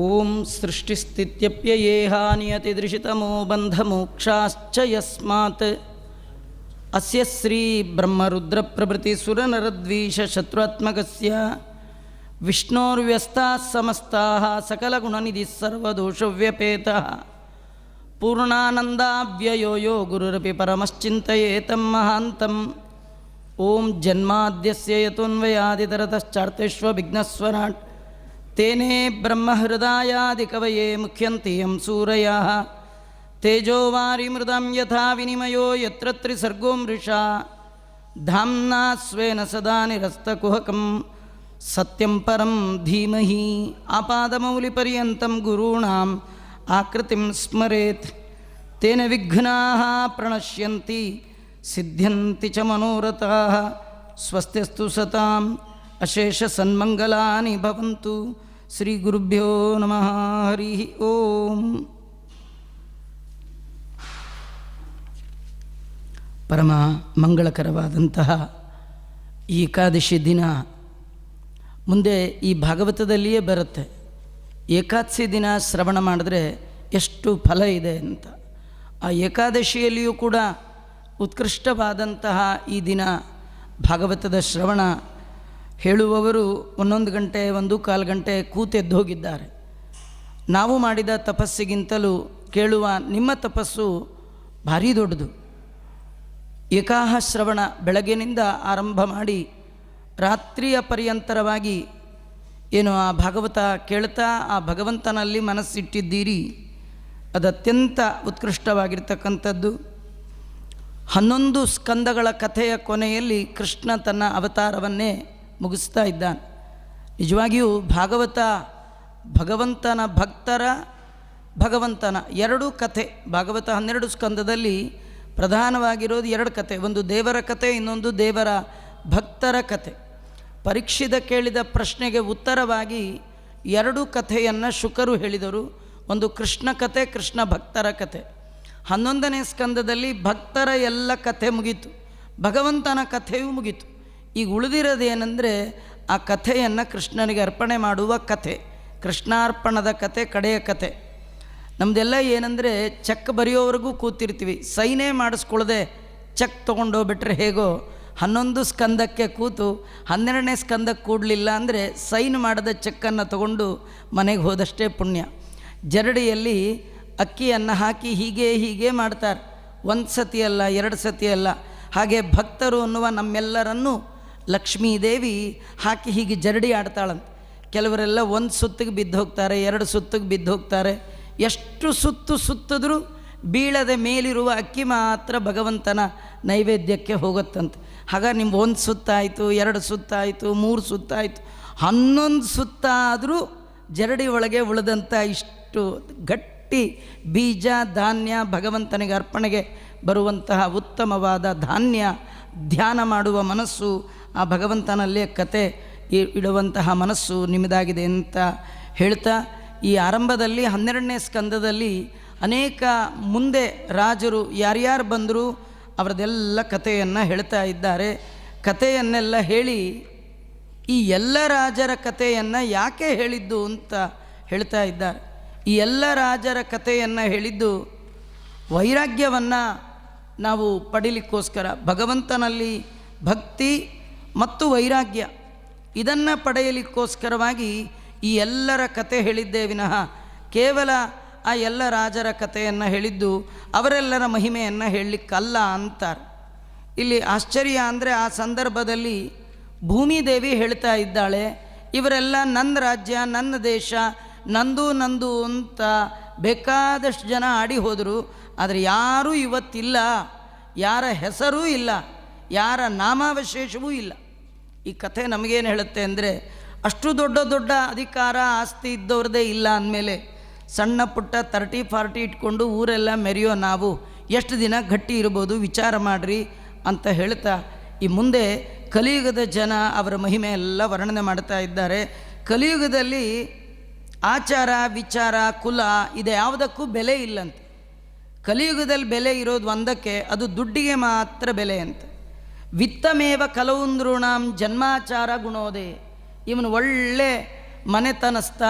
ಓಂ ಸೃಷ್ಟಿಸ್ಥಿತ್ಯಪ್ಯಯೇಹ ನಿಯತಿದೃಶಿತಮೋ ಬಂಧಮೋಕ್ಷಾಶ್ಚ ಯಸ್ಮಾತ್ ಅಸ್ಯ ಶ್ರೀ ಬ್ರಹ್ಮರುದ್ರ ಪ್ರಭೃತಿ ಸುರನರದ್ವೀಷ ಶತ್ರುತ್ಮಕಸ್ಯ ವಿಷ್ಣೋರ್ವ್ಯಸ್ತಾಃ ಸಮಸ್ತಾಃ ಸಕಲಗುಣನಿಧಿಃ ಸರ್ವದೋಷವ್ಯಪೇತಃ ಪೂರ್ಣಾನಂದಾವ್ಯಯೋ ಯೋ ಗುರುರಪಿ ಪರಮಶ್ಚಿಂತಯೇತಂ ಮಹಾಂತಂ. ಓಂ ಜನ್ಮಾದ್ಯಸ್ಯ ಯತೋನ್ವಯಾದಿತರತಶ್ಚಾರ್ಥೇಷ್ವವಿಘ್ನಸ್ವರಾಟ್ ತೇನೇ ಬ್ರಹ್ಮಹೃದಯಾದಿಕವಯೇ ಮುಖ್ಯಂತಿ ಯಂ ಸೂರಯಃ ತೇಜೋವಾರಿಮೃದಂ ಯಥಾ ವಿನಿಮಯೋ ಯತ್ರ ತ್ರಿಸರ್ಗೋ ಮೃಷಾ ಧಾಮ್ನಾ ಸ್ವೇನ ಸದಾ ನಿರಸ್ತಕುಹಕಂ ಸತ್ಯಂ ಪರಂ ಧೀಮಹಿ. ಆಪಾದಮೌಲಿಪರ್ಯಂತಂ ಗುರುಣಾಂ ಆಕೃತಿಂ ಸ್ಮರೇತ್ ತೇನ ವಿಘ್ನಾಃ ಪ್ರಣಶ್ಯಂತಿ ಸಿದ್ಧ್ಯಂತಿ ಚ ಮನೋರಥಾಃ. ಸ್ವಸ್ತಿಸ್ತು ಸತಾಂ ಅಶೇಷ ಸನ್ಮಂಗಲಾನಿ ಭವಂತು. ಶ್ರೀ ಗುರುಭ್ಯೋ ನಮಃ. ಹರಿ ಓಂ. ಪರಮ ಮಂಗಳಕರವಾದಂತಹ ಈ ಏಕಾದಶಿ ದಿನ ಮುಂದೆ ಈ ಭಾಗವತದಲ್ಲಿಯೇ ಬರುತ್ತೆ. ಏಕಾದಶಿ ದಿನ ಶ್ರವಣ ಮಾಡಿದ್ರೆ ಎಷ್ಟು ಫಲ ಇದೆ ಅಂತ. ಆ ಏಕಾದಶಿಯಲ್ಲಿಯೂ ಕೂಡ ಉತ್ಕೃಷ್ಟವಾದಂತಹ ಈ ದಿನ ಭಾಗವತದ ಶ್ರವಣ ಹೇಳುವವರು 1 ಗಂಟೆ 1.25 ಗಂಟೆ ಕೂತೆದ್ದು ಹೋಗಿದ್ದಾರೆ. ನಾವು ಮಾಡಿದ ತಪಸ್ಸಿಗಿಂತಲೂ ಕೇಳುವ ನಿಮ್ಮ ತಪಸ್ಸು ಭಾರೀ ದೊಡ್ಡದು. ಏಕಾಹ ಶ್ರವಣ ಬೆಳಗ್ಗಿನಿಂದ ಆರಂಭ ಮಾಡಿ ರಾತ್ರಿಯ ಪರ್ಯಂತರವಾಗಿ ಏನು ಆ ಭಾಗವತ ಕೇಳ್ತಾ ಆ ಭಗವಂತನಲ್ಲಿ ಮನಸ್ಸಿಟ್ಟಿದ್ದೀರಿ. ಅದು ಅತ್ಯಂತ ಉತ್ಕೃಷ್ಟವಾಗಿರ್ತಕ್ಕಂಥದ್ದು. 11 ಸ್ಕಂದಗಳ ಕಥೆಯ ಕೊನೆಯಲ್ಲಿ ಕೃಷ್ಣ ತನ್ನ ಅವತಾರವನ್ನೇ ಮುಗಿಸ್ತಾ ಇದ್ದಾನೆ. ನಿಜವಾಗಿಯೂ ಭಾಗವತ ಭಗವಂತನ ಭಕ್ತರ ಭಗವಂತನ 2 ಕಥೆ. ಭಾಗವತ 12 ಸ್ಕಂದದಲ್ಲಿ ಪ್ರಧಾನವಾಗಿರೋದು 2 ಕಥೆ. ಒಂದು ದೇವರ ಕಥೆ, ಇನ್ನೊಂದು ದೇವರ ಭಕ್ತರ ಕಥೆ. ಪರೀಕ್ಷಿತ ಕೇಳಿದ ಪ್ರಶ್ನೆಗೆ ಉತ್ತರವಾಗಿ 2 ಕಥೆಯನ್ನು ಶುಕರು ಹೇಳಿದರು. ಒಂದು ಕೃಷ್ಣ ಕಥೆ, ಕೃಷ್ಣ ಭಕ್ತರ ಕಥೆ. 11ನೇ ಸ್ಕಂದದಲ್ಲಿ ಭಕ್ತರ ಎಲ್ಲ ಕಥೆ ಮುಗೀತು, ಭಗವಂತನ ಕಥೆಯೂ ಮುಗೀತು. ಈಗ ಉಳಿದಿರೋದೇನೆಂದರೆ ಆ ಕಥೆಯನ್ನು ಕೃಷ್ಣನಿಗೆ ಅರ್ಪಣೆ ಮಾಡುವ ಕಥೆ, ಕೃಷ್ಣಾರ್ಪಣದ ಕಥೆ, ಕಡೆಯ ಕಥೆ. ನಮ್ಮದೆಲ್ಲ ಏನಂದರೆ ಚೆಕ್ ಬರೆಯೋವರೆಗೂ ಕೂತಿರ್ತೀವಿ, ಸೈನೇ ಮಾಡಿಸ್ಕೊಳ್ಳದೆ ಚೆಕ್ ತೊಗೊಂಡೋಗ್ಬಿಟ್ರೆ ಹೇಗೋ 11 ಸ್ಕಂದಕ್ಕೆ ಕೂತು 12ನೇ ಸ್ಕಂದಕ್ಕೆ ಕೂಡಲಿಲ್ಲ ಅಂದರೆ ಸೈನ್ ಮಾಡದ ಚೆಕ್ಕನ್ನು ತಗೊಂಡು ಮನೆಗೆ ಹೋದಷ್ಟೇ ಪುಣ್ಯ. ಜರಡಿಯಲ್ಲಿ ಅಕ್ಕಿಯನ್ನು ಹಾಕಿ ಹೀಗೆ ಮಾಡ್ತಾರೆ. 1 ಸತಿ ಅಲ್ಲ, 2 ಸತಿ ಅಲ್ಲ. ಹಾಗೆ ಭಕ್ತರು ಅನ್ನುವ ನಮ್ಮೆಲ್ಲರನ್ನು ಲಕ್ಷ್ಮೀದೇವಿ ಹಾಕಿ ಹೀಗೆ ಜರಡಿ ಆಡ್ತಾಳಂತ. ಕೆಲವರೆಲ್ಲ 1 ಸುತ್ತಿಗೆ ಬಿದ್ದು ಹೋಗ್ತಾರೆ, 2 ಸುತ್ತಿಗೆ ಬಿದ್ದು ಹೋಗ್ತಾರೆ. ಎಷ್ಟು ಸುತ್ತಿದ್ರೂ ಬೀಳದೆ ಮೇಲಿರುವ ಅಕ್ಕಿ ಮಾತ್ರ ಭಗವಂತನ ನೈವೇದ್ಯಕ್ಕೆ ಹೋಗುತ್ತಂತೆ. ಹಾಗಾಗಿ ನಿಮ್ಗೆ 1 ಸುತ್ತಾಯಿತು, 2 ಸುತ್ತಾಯಿತು, 3 ಸುತ್ತಾಯಿತು, 11 ಸುತ್ತಾದರೂ ಜರಡಿ ಒಳಗೆ ಉಳಿದಂಥ ಇಷ್ಟು ಗಟ್ಟಿ ಬೀಜ ಧಾನ್ಯ ಭಗವಂತನಿಗೆ ಅರ್ಪಣೆಗೆ ಬರುವಂತಹ ಉತ್ತಮವಾದ ಧಾನ್ಯ ಧ್ಯಾನ ಮಾಡುವ ಮನಸ್ಸು, ಆ ಭಗವಂತನಲ್ಲೇ ಕತೆ ಇಡುವಂತಹ ಮನಸ್ಸು ನಿಮ್ಮದಾಗಿದೆ ಅಂತ ಹೇಳ್ತಾ, ಈ ಆರಂಭದಲ್ಲಿ 12ನೇ ಸ್ಕಂದದಲ್ಲಿ ಅನೇಕ ಮುಂದೆ ರಾಜರು ಯಾರ್ಯಾರು ಬಂದರೂ ಅವರದೆಲ್ಲ ಕಥೆಯನ್ನು ಹೇಳ್ತಾ ಇದ್ದಾರೆ. ಕಥೆಯನ್ನೆಲ್ಲ ಹೇಳಿ ಈ ಎಲ್ಲ ರಾಜರ ಕಥೆಯನ್ನು ಯಾಕೆ ಹೇಳಿದ್ದು ಅಂತ ಹೇಳ್ತಾ ಇದ್ದಾರೆ. ಈ ಎಲ್ಲ ರಾಜರ ಕಥೆಯನ್ನು ಹೇಳಿದ್ದು ವೈರಾಗ್ಯವನ್ನು ನಾವು ಪಡೀಲಿಕ್ಕೋಸ್ಕರ. ಭಗವಂತನಲ್ಲಿ ಭಕ್ತಿ ಮತ್ತು ವೈರಾಗ್ಯ ಇದನ್ನು ಪಡೆಯಲಿಕ್ಕೋಸ್ಕರವಾಗಿ ಈ ಎಲ್ಲರ ಕತೆ ಹೇಳಿದ್ದೇ ವಿನಃ ಕೇವಲ ಆ ಎಲ್ಲ ರಾಜರ ಕಥೆಯನ್ನು ಹೇಳಿದ್ದು ಅವರೆಲ್ಲರ ಮಹಿಮೆಯನ್ನು ಹೇಳಲಿಕ್ಕಲ್ಲ ಅಂತಾರೆ. ಇಲ್ಲಿ ಆಶ್ಚರ್ಯ ಅಂದರೆ ಆ ಸಂದರ್ಭದಲ್ಲಿ ಭೂಮಿದೇವಿ ಹೇಳ್ತಾ ಇದ್ದಾಳೆ, ಇವರೆಲ್ಲ ನನ್ನ ರಾಜ್ಯ, ನನ್ನ ದೇಶ, ನಂದು ಅಂತ ಬೇಕಾದಷ್ಟು ಜನ ಆಡಿ ಹೋದರು. ಆದರೆ ಯಾರೂ ಇವತ್ತಿಲ್ಲ, ಯಾರ ಹೆಸರೂ ಇಲ್ಲ, ಯಾರ ನಾಮಾವಶೇಷವೂ ಇಲ್ಲ. ಈ ಕಥೆ ನಮಗೇನು ಹೇಳುತ್ತೆ ಅಂದರೆ, ಅಷ್ಟು ದೊಡ್ಡ ಅಧಿಕಾರ ಆಸ್ತಿ ಇದ್ದವ್ರದ್ದೇ ಇಲ್ಲ ಅಂದಮೇಲೆ ಸಣ್ಣ ಪುಟ್ಟ 30-40 ಇಟ್ಕೊಂಡು ಊರೆಲ್ಲ ಮೆರೆಯೋ ನಾವು ಎಷ್ಟು ದಿನ ಗಟ್ಟಿ ಇರ್ಬೋದು ವಿಚಾರ ಮಾಡಿರಿ ಅಂತ ಹೇಳ್ತಾ, ಈ ಮುಂದೆ ಕಲಿಯುಗದ ಜನ ಅವರ ಮಹಿಮೆ ಎಲ್ಲ ವರ್ಣನೆ ಮಾಡ್ತಾ ಇದ್ದಾರೆ. ಕಲಿಯುಗದಲ್ಲಿ ಆಚಾರ ವಿಚಾರ ಕುಲ ಇದು ಯಾವುದಕ್ಕೂ ಬೆಲೆ ಇಲ್ಲಂತೆ. ಕಲಿಯುಗದಲ್ಲಿ ಬೆಲೆ ಇರೋದು ಒಂದಕ್ಕೆ, ಅದು ದುಡ್ಡಿಗೆ ಮಾತ್ರ ಬೆಲೆ ಅಂತ. ವಿತ್ತಮೇವ ಕಲೌಂದ್ರುಣಾಂ ಜನ್ಮಾಚಾರ ಗುಣೋದೇ. ಇವನು ಒಳ್ಳೆ ಮನೆತನಸ್ಥ,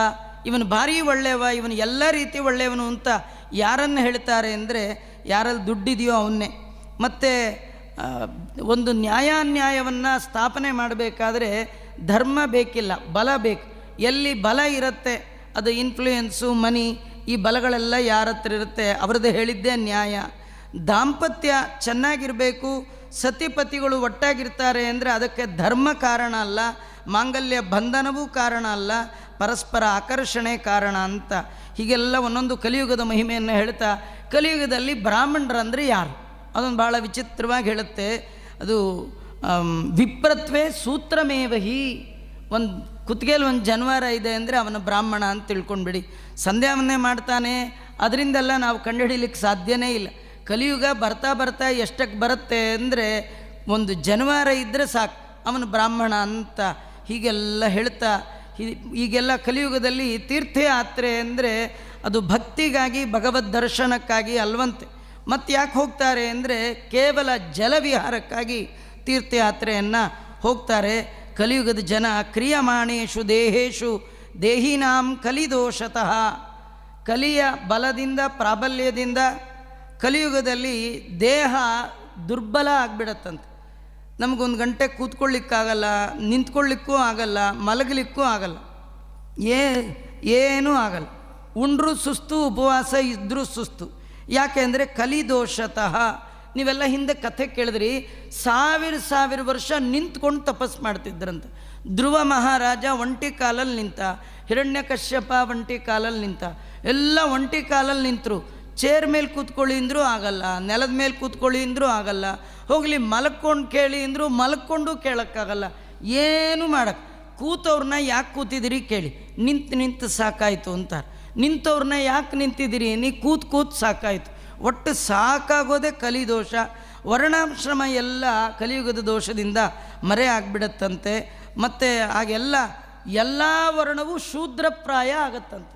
ಇವನು ಭಾರಿ ಒಳ್ಳೆಯವ, ಇವನು ಎಲ್ಲ ರೀತಿ ಒಳ್ಳೆಯವನು ಅಂತ ಯಾರನ್ನು ಹೇಳ್ತಾರೆ ಅಂದರೆ ಯಾರಲ್ಲಿ ದುಡ್ಡಿದೆಯೋ ಅವನ್ನೇ. ಮತ್ತು ಒಂದು ನ್ಯಾಯಾನ್ಯಾಯವನ್ನು ಸ್ಥಾಪನೆ ಮಾಡಬೇಕಾದ್ರೆ ಧರ್ಮ ಬೇಕಿಲ್ಲ, ಬಲ ಬೇಕು. ಎಲ್ಲಿ ಬಲ ಇರುತ್ತೆ ಅದು ಇನ್ಫ್ಲೂಯೆನ್ಸು, ಮನಿ, ಈ ಬಲಗಳೆಲ್ಲ ಯಾರ ಹತ್ರ ಇರುತ್ತೆ ಅವ್ರದ್ದು ಹೇಳಿದ್ದೇ ನ್ಯಾಯ. ದಾಂಪತ್ಯ ಚೆನ್ನಾಗಿರಬೇಕು, ಸತಿಪತಿಗಳು ಒಟ್ಟಾಗಿರ್ತಾರೆ ಅಂದರೆ ಅದಕ್ಕೆ ಧರ್ಮ ಕಾರಣ ಅಲ್ಲ, ಮಾಂಗಲ್ಯ ಬಂಧನವೂ ಕಾರಣ ಅಲ್ಲ, ಪರಸ್ಪರ ಆಕರ್ಷಣೆ ಕಾರಣ ಅಂತ. ಹೀಗೆಲ್ಲ ಒಂದೊಂದು ಕಲಿಯುಗದ ಮಹಿಮೆಯನ್ನು ಹೇಳ್ತಾ, ಕಲಿಯುಗದಲ್ಲಿ ಬ್ರಾಹ್ಮಣರಂದರೆ ಯಾರು ಅದೊಂದು ಭಾಳ ವಿಚಿತ್ರವಾಗಿ ಹೇಳುತ್ತೆ. ಅದು ವಿಪ್ರತ್ವೇ ಸೂತ್ರಮೇವಹಿ. ಒಂದು ಕುತ್ತಿಗೆಯಲ್ಲಿ ಒಂದು ಜನವಾರ ಇದೆ ಅಂದರೆ ಅವನ ಬ್ರಾಹ್ಮಣ ಅಂತ ತಿಳ್ಕೊಂಡ್ಬಿಡಿ. ಸಂಧ್ಯಾವನ್ನೇ ಮಾಡ್ತಾನೆ, ಅದರಿಂದೆಲ್ಲ ನಾವು ಕಂಡುಹಿಡಿಲಿಕ್ಕೆ ಸಾಧ್ಯನೇ ಇಲ್ಲ. ಕಲಿಯುಗ ಬರ್ತಾ ಬರ್ತಾ ಎಷ್ಟಕ್ಕೆ ಬರುತ್ತೆ ಅಂದರೆ ಒಂದು ಜನವಾರ ಇದ್ದರೆ ಸಾಕು ಅವನು ಬ್ರಾಹ್ಮಣ ಅಂತ. ಹೀಗೆಲ್ಲ ಹೇಳ್ತಾ ಈಗೆಲ್ಲ ಕಲಿಯುಗದಲ್ಲಿ ತೀರ್ಥಯಾತ್ರೆ ಅಂದರೆ ಅದು ಭಕ್ತಿಗಾಗಿ, ಭಗವದ್ ದರ್ಶನಕ್ಕಾಗಿ ಅಲ್ವಂತೆ. ಮತ್ತು ಯಾಕೆ ಹೋಗ್ತಾರೆ ಅಂದರೆ ಕೇವಲ ಜಲವಿಹಾರಕ್ಕಾಗಿ ತೀರ್ಥಯಾತ್ರೆಯನ್ನು ಹೋಗ್ತಾರೆ. ಕಲಿಯುಗದ ಜನ ಕ್ರಿಯಮಾಣೇಶು ದೇಹೇಶು ದೇಹಿನಾಂ ಕಲಿದೋಷತಃ. ಕಲಿಯ ಬಲದಿಂದ, ಪ್ರಾಬಲ್ಯದಿಂದ ಕಲಿಯುಗದಲ್ಲಿ ದೇಹ ದುರ್ಬಲ ಆಗಿಬಿಡತ್ತಂತೆ. ನಮಗೊಂದು ಗಂಟೆ ಕೂತ್ಕೊಳ್ಳಿಕ್ಕಾಗಲ್ಲ, ನಿಂತ್ಕೊಳ್ಳಿಕ್ಕೂ ಆಗಲ್ಲ, ಮಲಗಲಿಕ್ಕೂ ಆಗಲ್ಲ, ಏನೂ ಆಗಲ್ಲ. ಉಂಡ್ರೂ ಸುಸ್ತು, ಉಪವಾಸ ಇದ್ದರೂ ಸುಸ್ತು. ಯಾಕೆ ಅಂದರೆ ಕಲಿದೋಷತಃ. ನೀವೆಲ್ಲ ಹಿಂದೆ ಕಥೆ ಕೇಳಿದ್ರಿ, ಸಾವಿರ ವರ್ಷ ನಿಂತ್ಕೊಂಡು ತಪಸ್ಸು ಮಾಡ್ತಿದ್ರಂತೆ. ಧ್ರುವ ಮಹಾರಾಜ ಒಂಟಿ ಕಾಲಲ್ಲಿ ನಿಂತ, ಹಿರಣ್ಯಕಶ್ಯಪ ಒಂಟಿ ಕಾಲಲ್ಲಿ ನಿಂತ, ಎಲ್ಲ ಒಂಟಿ ಕಾಲಲ್ಲಿ ನಿಂತರು. ಚೇರ್ ಮೇಲೆ ಕೂತ್ಕೊಳ್ಳಿ ಅಂದರೂ ಆಗಲ್ಲ, ನೆಲದ ಮೇಲೆ ಕೂತ್ಕೊಳ್ಳಿ ಅಂದರೂ ಆಗಲ್ಲ, ಹೋಗಲಿ ಮಲ್ಕೊಂಡು ಕೇಳಿ ಅಂದರೂ ಮಲ್ಕೊಂಡು ಕೇಳೋಕ್ಕಾಗಲ್ಲ, ಏನು ಮಾಡೋಕ್ಕೆ. ಕೂತವ್ರನ್ನ ಯಾಕೆ ಕೂತಿದ್ದೀರಿ ಕೇಳಿ, ನಿಂತು ಸಾಕಾಯಿತು ಅಂತಾರೆ. ನಿಂತವ್ರನ್ನ ಯಾಕೆ ನಿಂತಿದ್ದೀರಿ, ನೀ ಕೂತು ಸಾಕಾಯಿತು. ಒಟ್ಟು ಸಾಕಾಗೋದೇ ಕಲಿದೋಷ. ವರ್ಣಾಶ್ರಮ ಎಲ್ಲ ಕಲಿಯುಗದ ದೋಷದಿಂದ ಮರೆ ಆಗಿಬಿಡತ್ತಂತೆ. ಮತ್ತು ಆಗೆಲ್ಲ ಎಲ್ಲ ವರ್ಣವೂ ಶೂದ್ರಪ್ರಾಯ ಆಗತ್ತಂತೆ.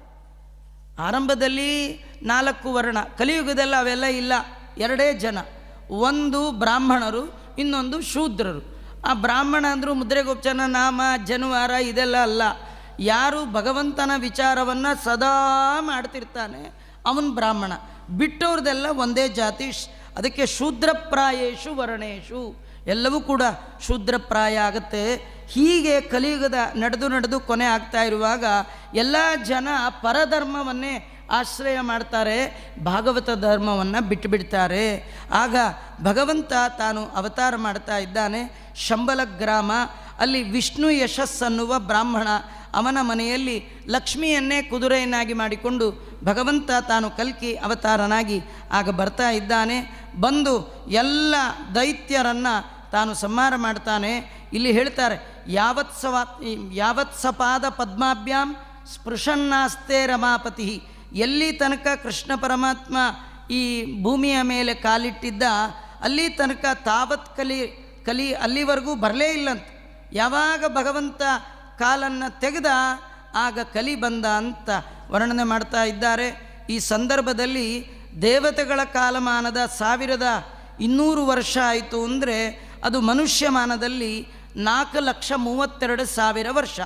ಆರಂಭದಲ್ಲಿ 4 ವರ್ಣ, ಕಲಿಯುಗದಲ್ಲಿ ಅವೆಲ್ಲ ಇಲ್ಲ, 2 ಜನ, ಒಂದು ಬ್ರಾಹ್ಮಣರು, ಇನ್ನೊಂದು ಶೂದ್ರರು. ಆ ಬ್ರಾಹ್ಮಣ ಅಂದರೂ ಮುದ್ರೆಗೋಪಚಾರ, ನಾಮ, ಜನವಾರ ಇದೆಲ್ಲ ಅಲ್ಲ. ಯಾರು ಭಗವಂತನ ವಿಚಾರವನ್ನು ಸದಾ ಮಾಡ್ತಿರ್ತಾನೆ ಅವನು ಬ್ರಾಹ್ಮಣ. ಬಿಟ್ಟವ್ರದೆಲ್ಲ ಒಂದೇ ಜಾತಿ. ಅದಕ್ಕೆ ಶೂದ್ರಪ್ರಾಯೇಶು ವರ್ಣೇಶು, ಎಲ್ಲವೂ ಕೂಡ ಶೂದ್ರಪ್ರಾಯ ಆಗುತ್ತೆ. ಹೀಗೆ ಕಲಿಯುಗದ ನಡೆದು ಕೊನೆ ಆಗ್ತಾ ಇರುವಾಗ ಎಲ್ಲ ಜನ ಪರಧರ್ಮವನ್ನೇ ಆಶ್ರಯ ಮಾಡ್ತಾರೆ, ಭಾಗವತ ಧರ್ಮವನ್ನು ಬಿಟ್ಟುಬಿಡ್ತಾರೆ. ಆಗ ಭಗವಂತ ತಾನು ಅವತಾರ ಮಾಡ್ತಾ ಇದ್ದಾನೆ. ಶಂಬಲ ಗ್ರಾಮ, ಅಲ್ಲಿ ವಿಷ್ಣು ಯಶಸ್ಸನ್ನುವ ಬ್ರಾಹ್ಮಣ, ಅವನ ಮನೆಯಲ್ಲಿ ಲಕ್ಷ್ಮಿಯನ್ನೇ ಕುದುರೆಯನ್ನಾಗಿ ಮಾಡಿಕೊಂಡು ಭಗವಂತ ತಾನು ಕಲ್ಕಿ ಅವತಾರನಾಗಿ ಆಗ ಬರ್ತಾ ಇದ್ದಾನೆ. ಬಂದು ಎಲ್ಲ ದೈತ್ಯರನ್ನು ತಾನು ಸಂಹಾರ ಮಾಡ್ತಾನೆ. ಇಲ್ಲಿ ಹೇಳ್ತಾರೆ, ಯಾವತ್ ಸಪಾದ ಪದ್ಮಾಭ್ಯಾಂ ಸ್ಪೃಶನ್ನಾಸ್ತೆ ರಮಾಪತಿ. ಎಲ್ಲಿ ತನಕ ಕೃಷ್ಣ ಪರಮಾತ್ಮ ಈ ಭೂಮಿಯ ಮೇಲೆ ಕಾಲಿಟ್ಟಿದ್ದ ಅಲ್ಲಿ ತನಕ ತಾವತ್ ಕಲಿ ಅಲ್ಲಿವರೆಗೂ ಬರಲೇ ಇಲ್ಲಂತ. ಯಾವಾಗ ಭಗವಂತ ಕಾಲನ್ನು ತೆಗೆದ ಆಗ ಕಲಿ ಬಂದ ಅಂತ ವರ್ಣನೆ ಮಾಡ್ತಾ ಇದ್ದಾರೆ. ಈ ಸಂದರ್ಭದಲ್ಲಿ ದೇವತೆಗಳ ಕಾಲಮಾನದ 1200 ವರ್ಷ ಆಯಿತು ಅಂದರೆ ಅದು ಮನುಷ್ಯಮಾನದಲ್ಲಿ 4,32,000 ವರ್ಷ.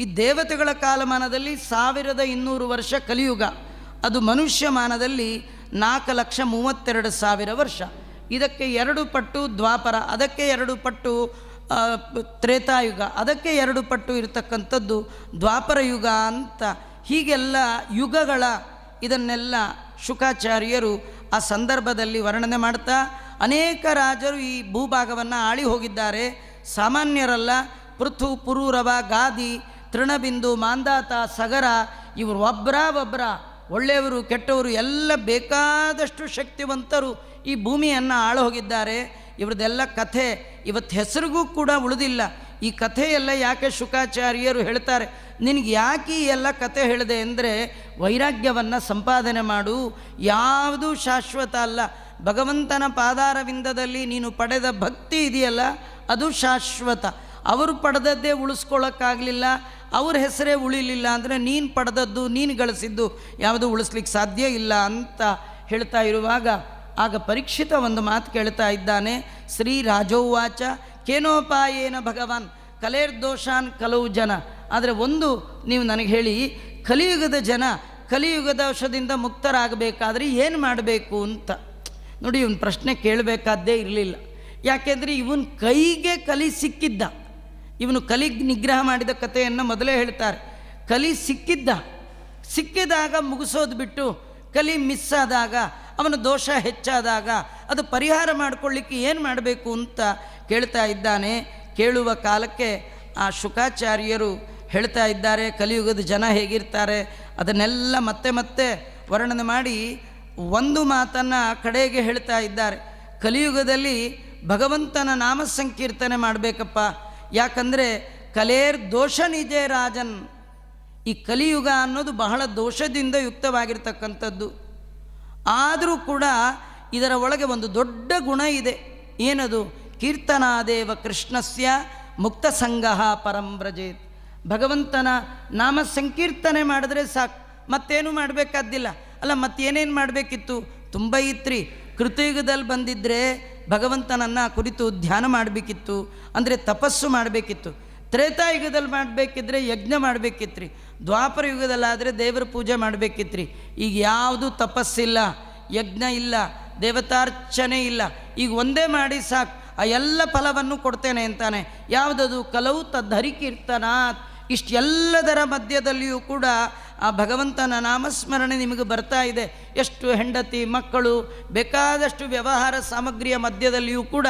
ಈ ದೇವತೆಗಳ ಕಾಲಮಾನದಲ್ಲಿ 1200 ವರ್ಷ ಕಲಿಯುಗ, ಅದು ಮನುಷ್ಯಮಾನದಲ್ಲಿ 4,32,000 ವರ್ಷ. ಇದಕ್ಕೆ 2 ಪಟ್ಟು ದ್ವಾಪರ, ಅದಕ್ಕೆ 2 ಪಟ್ಟು ತ್ರೇತಾಯುಗ, ಅದಕ್ಕೆ 2 ಪಟ್ಟು ಇರತಕ್ಕಂಥದ್ದು ದ್ವಾಪರ ಯುಗ ಅಂತ. ಹೀಗೆಲ್ಲ ಯುಗಗಳ ಇದನ್ನೆಲ್ಲ ಶುಕಾಚಾರ್ಯರು ಆ ಸಂದರ್ಭದಲ್ಲಿ ವರ್ಣನೆ ಮಾಡ್ತಾ, ಅನೇಕ ರಾಜರು ಈ ಭೂಭಾಗವನ್ನು ಆಳಿ ಹೋಗಿದ್ದಾರೆ, ಸಾಮಾನ್ಯರಲ್ಲ. ಪೃಥು, ಪುರೂರವ, ಗಾದಿ, ತೃಣಬಿಂದು, ಮಾಂದಾತ, ಸಗರ, ಇವರು ಒಬ್ಬರ ಒಳ್ಳೆಯವರು ಕೆಟ್ಟವರು ಎಲ್ಲ ಬೇಕಾದಷ್ಟು ಶಕ್ತಿವಂತರು ಈ ಭೂಮಿಯನ್ನು ಆಳು ಹೋಗಿದ್ದಾರೆ. ಇವ್ರದ್ದೆಲ್ಲ ಕಥೆ ಇವತ್ತು ಹೆಸರಿಗೂ ಕೂಡ ಉಳಿದಿಲ್ಲ. ಈ ಕಥೆಯೆಲ್ಲ ಯಾಕೆ ಶುಕಾಚಾರ್ಯರು ಹೇಳ್ತಾರೆ, ನಿನಗೆ ಯಾಕೆ ಈ ಎಲ್ಲ ಕಥೆ ಹೇಳಿದೆ ಅಂದರೆ ವೈರಾಗ್ಯವನ್ನು ಸಂಪಾದನೆ ಮಾಡು. ಯಾವುದೂ ಶಾಶ್ವತ ಅಲ್ಲ. ಭಗವಂತನ ಪಾದಾರವಿಂದದಲ್ಲಿ ನೀನು ಪಡೆದ ಭಕ್ತಿ ಇದೆಯಲ್ಲ ಅದು ಶಾಶ್ವತ. ಅವರು ಪಡೆದದ್ದೇ ಉಳಿಸ್ಕೊಳ್ಳೋಕ್ಕಾಗಲಿಲ್ಲ, ಅವ್ರ ಹೆಸರೇ ಉಳಿಲಿಲ್ಲ ಅಂದರೆ ನೀನು ಪಡೆದದ್ದು, ನೀನು ಗಳಿಸಿದ್ದು ಯಾವುದು ಉಳಿಸ್ಲಿಕ್ಕೆ ಸಾಧ್ಯ ಇಲ್ಲ ಅಂತ ಹೇಳ್ತಾ ಇರುವಾಗ ಆಗ ಪರೀಕ್ಷಿತ ಒಂದು ಮಾತು ಕೇಳ್ತಾ ಇದ್ದಾನೆ. ಶ್ರೀ ರಾಜೋವಾಚ ಕೇನೋಪಾಯೇನ ಭಗವಾನ್ ಕಲೇರ್ದೋಷಾನ್ ಕಲವು ಜನ. ಆದರೆ ಒಂದು ನೀವು ನನಗೆ ಹೇಳಿ, ಕಲಿಯುಗದ ಜನ ಕಲಿಯುಗದ ವಶದಿಂದ ಮುಕ್ತರಾಗಬೇಕಾದ್ರೆ ಏನು ಮಾಡಬೇಕು ಅಂತ ನೋಡಿ, ಇವನು ಪ್ರಶ್ನೆ ಕೇಳಬೇಕಾದ್ದೇ ಇರಲಿಲ್ಲ. ಯಾಕೆಂದರೆ ಇವನು ಕೈಗೆ ಕಲಿ ಸಿಕ್ಕಿದ್ದ. ಇವನು ಕಲಿ ನಿಗ್ರಹ ಮಾಡಿದ ಕಥೆಯನ್ನು ಮೊದಲೇ ಹೇಳ್ತಾರೆ. ಕಲಿ ಸಿಕ್ಕಿದಾಗ ಮುಗಿಸೋದು ಬಿಟ್ಟು ಕಲಿ ಮಿಸ್ ಆದಾಗ, ಅವನ ದೋಷ ಹೆಚ್ಚಾದಾಗ ಅದು ಪರಿಹಾರ ಮಾಡಿಕೊಳ್ಳಿಕ್ಕೆ ಏನು ಮಾಡಬೇಕು ಅಂತ ಕೇಳ್ತಾ ಇದ್ದಾನೆ. ಕೇಳುವ ಕಾಲಕ್ಕೆ ಆ ಶುಕಾಚಾರ್ಯರು ಹೇಳ್ತಾ ಇದ್ದಾರೆ, ಕಲಿಯುಗದ ಜನ ಹೇಗಿರ್ತಾರೆ ಅದನ್ನೆಲ್ಲ ಮತ್ತೆ ಮತ್ತೆ ವರ್ಣನೆ ಮಾಡಿ ಒಂದು ಮಾತನ್ನು ಕಡೆಗೆ ಹೇಳ್ತಾ ಇದ್ದಾರೆ. ಕಲಿಯುಗದಲ್ಲಿ ಭಗವಂತನ ನಾಮ ಸಂಕೀರ್ತನೆ ಮಾಡಬೇಕಪ್ಪ. ಯಾಕಂದರೆ ಕಲೇರ್ ದೋಷ ನಿಜೇ ರಾಜನ್. ಈ ಕಲಿಯುಗ ಅನ್ನೋದು ಬಹಳ ದೋಷದಿಂದ ಯುಕ್ತವಾಗಿರ್ತಕ್ಕಂಥದ್ದು. ಆದರೂ ಕೂಡ ಇದರ ಒಳಗೆ ಒಂದು ದೊಡ್ಡ ಗುಣ ಇದೆ. ಏನದು? ಕೀರ್ತನಾದೇವ ಕೃಷ್ಣಸ್ಯ ಮುಕ್ತ ಸಂಗಃ ಪರಂ ವ್ರಜೇತ್. ಭಗವಂತನ ನಾಮ ಸಂಕೀರ್ತನೆ ಮಾಡಿದ್ರೆ ಸಾಕು, ಮತ್ತೇನು ಮಾಡಬೇಕಾದ್ದಿಲ್ಲ. ಅಲ್ಲ, ಮತ್ತೇನೇನು ಮಾಡಬೇಕಿತ್ತು? ತುಂಬ ಇತ್ರಿ. ಕೃತಯುಗದಲ್ಲಿ ಬಂದಿದ್ದರೆ ಭಗವಂತನನ್ನು ಕುರಿತು ಧ್ಯಾನ ಮಾಡಬೇಕಿತ್ತು, ಅಂದರೆ ತಪಸ್ಸು ಮಾಡಬೇಕಿತ್ತು. ತ್ರೇತಾಯುಗದಲ್ಲಿ ಮಾಡಬೇಕಿದ್ರೆ ಯಜ್ಞ ಮಾಡಬೇಕಿತ್ರಿ. ದ್ವಾಪರ ಯುಗದಲ್ಲಾದರೆ ದೇವರ ಪೂಜೆ ಮಾಡಬೇಕಿತ್ರಿ. ಈಗ ಯಾವುದು ತಪಸ್ಸಿಲ್ಲ, ಯಜ್ಞ ಇಲ್ಲ, ದೇವತಾರ್ಚನೆ ಇಲ್ಲ. ಈಗ ಒಂದೇ ಮಾಡಿ ಸಾಕು, ಆ ಎಲ್ಲ ಫಲವನ್ನು ಕೊಡ್ತೇನೆ ಅಂತಾನೆ. ಯಾವುದದು? ಕಲವು ತದ್ಹರಿಕೀರ್ತನಾತ್. ಇಷ್ಟೆಲ್ಲದರ ಮಧ್ಯದಲ್ಲಿಯೂ ಕೂಡ ಆ ಭಗವಂತನ ನಾಮಸ್ಮರಣೆ ನಿಮಗೆ ಬರ್ತಾ ಇದೆ. ಎಷ್ಟು ಹೆಂಡತಿ ಮಕ್ಕಳು ಬೇಕಾದಷ್ಟು ವ್ಯವಹಾರ ಸಾಮಗ್ರಿಯ ಮಧ್ಯದಲ್ಲಿಯೂ ಕೂಡ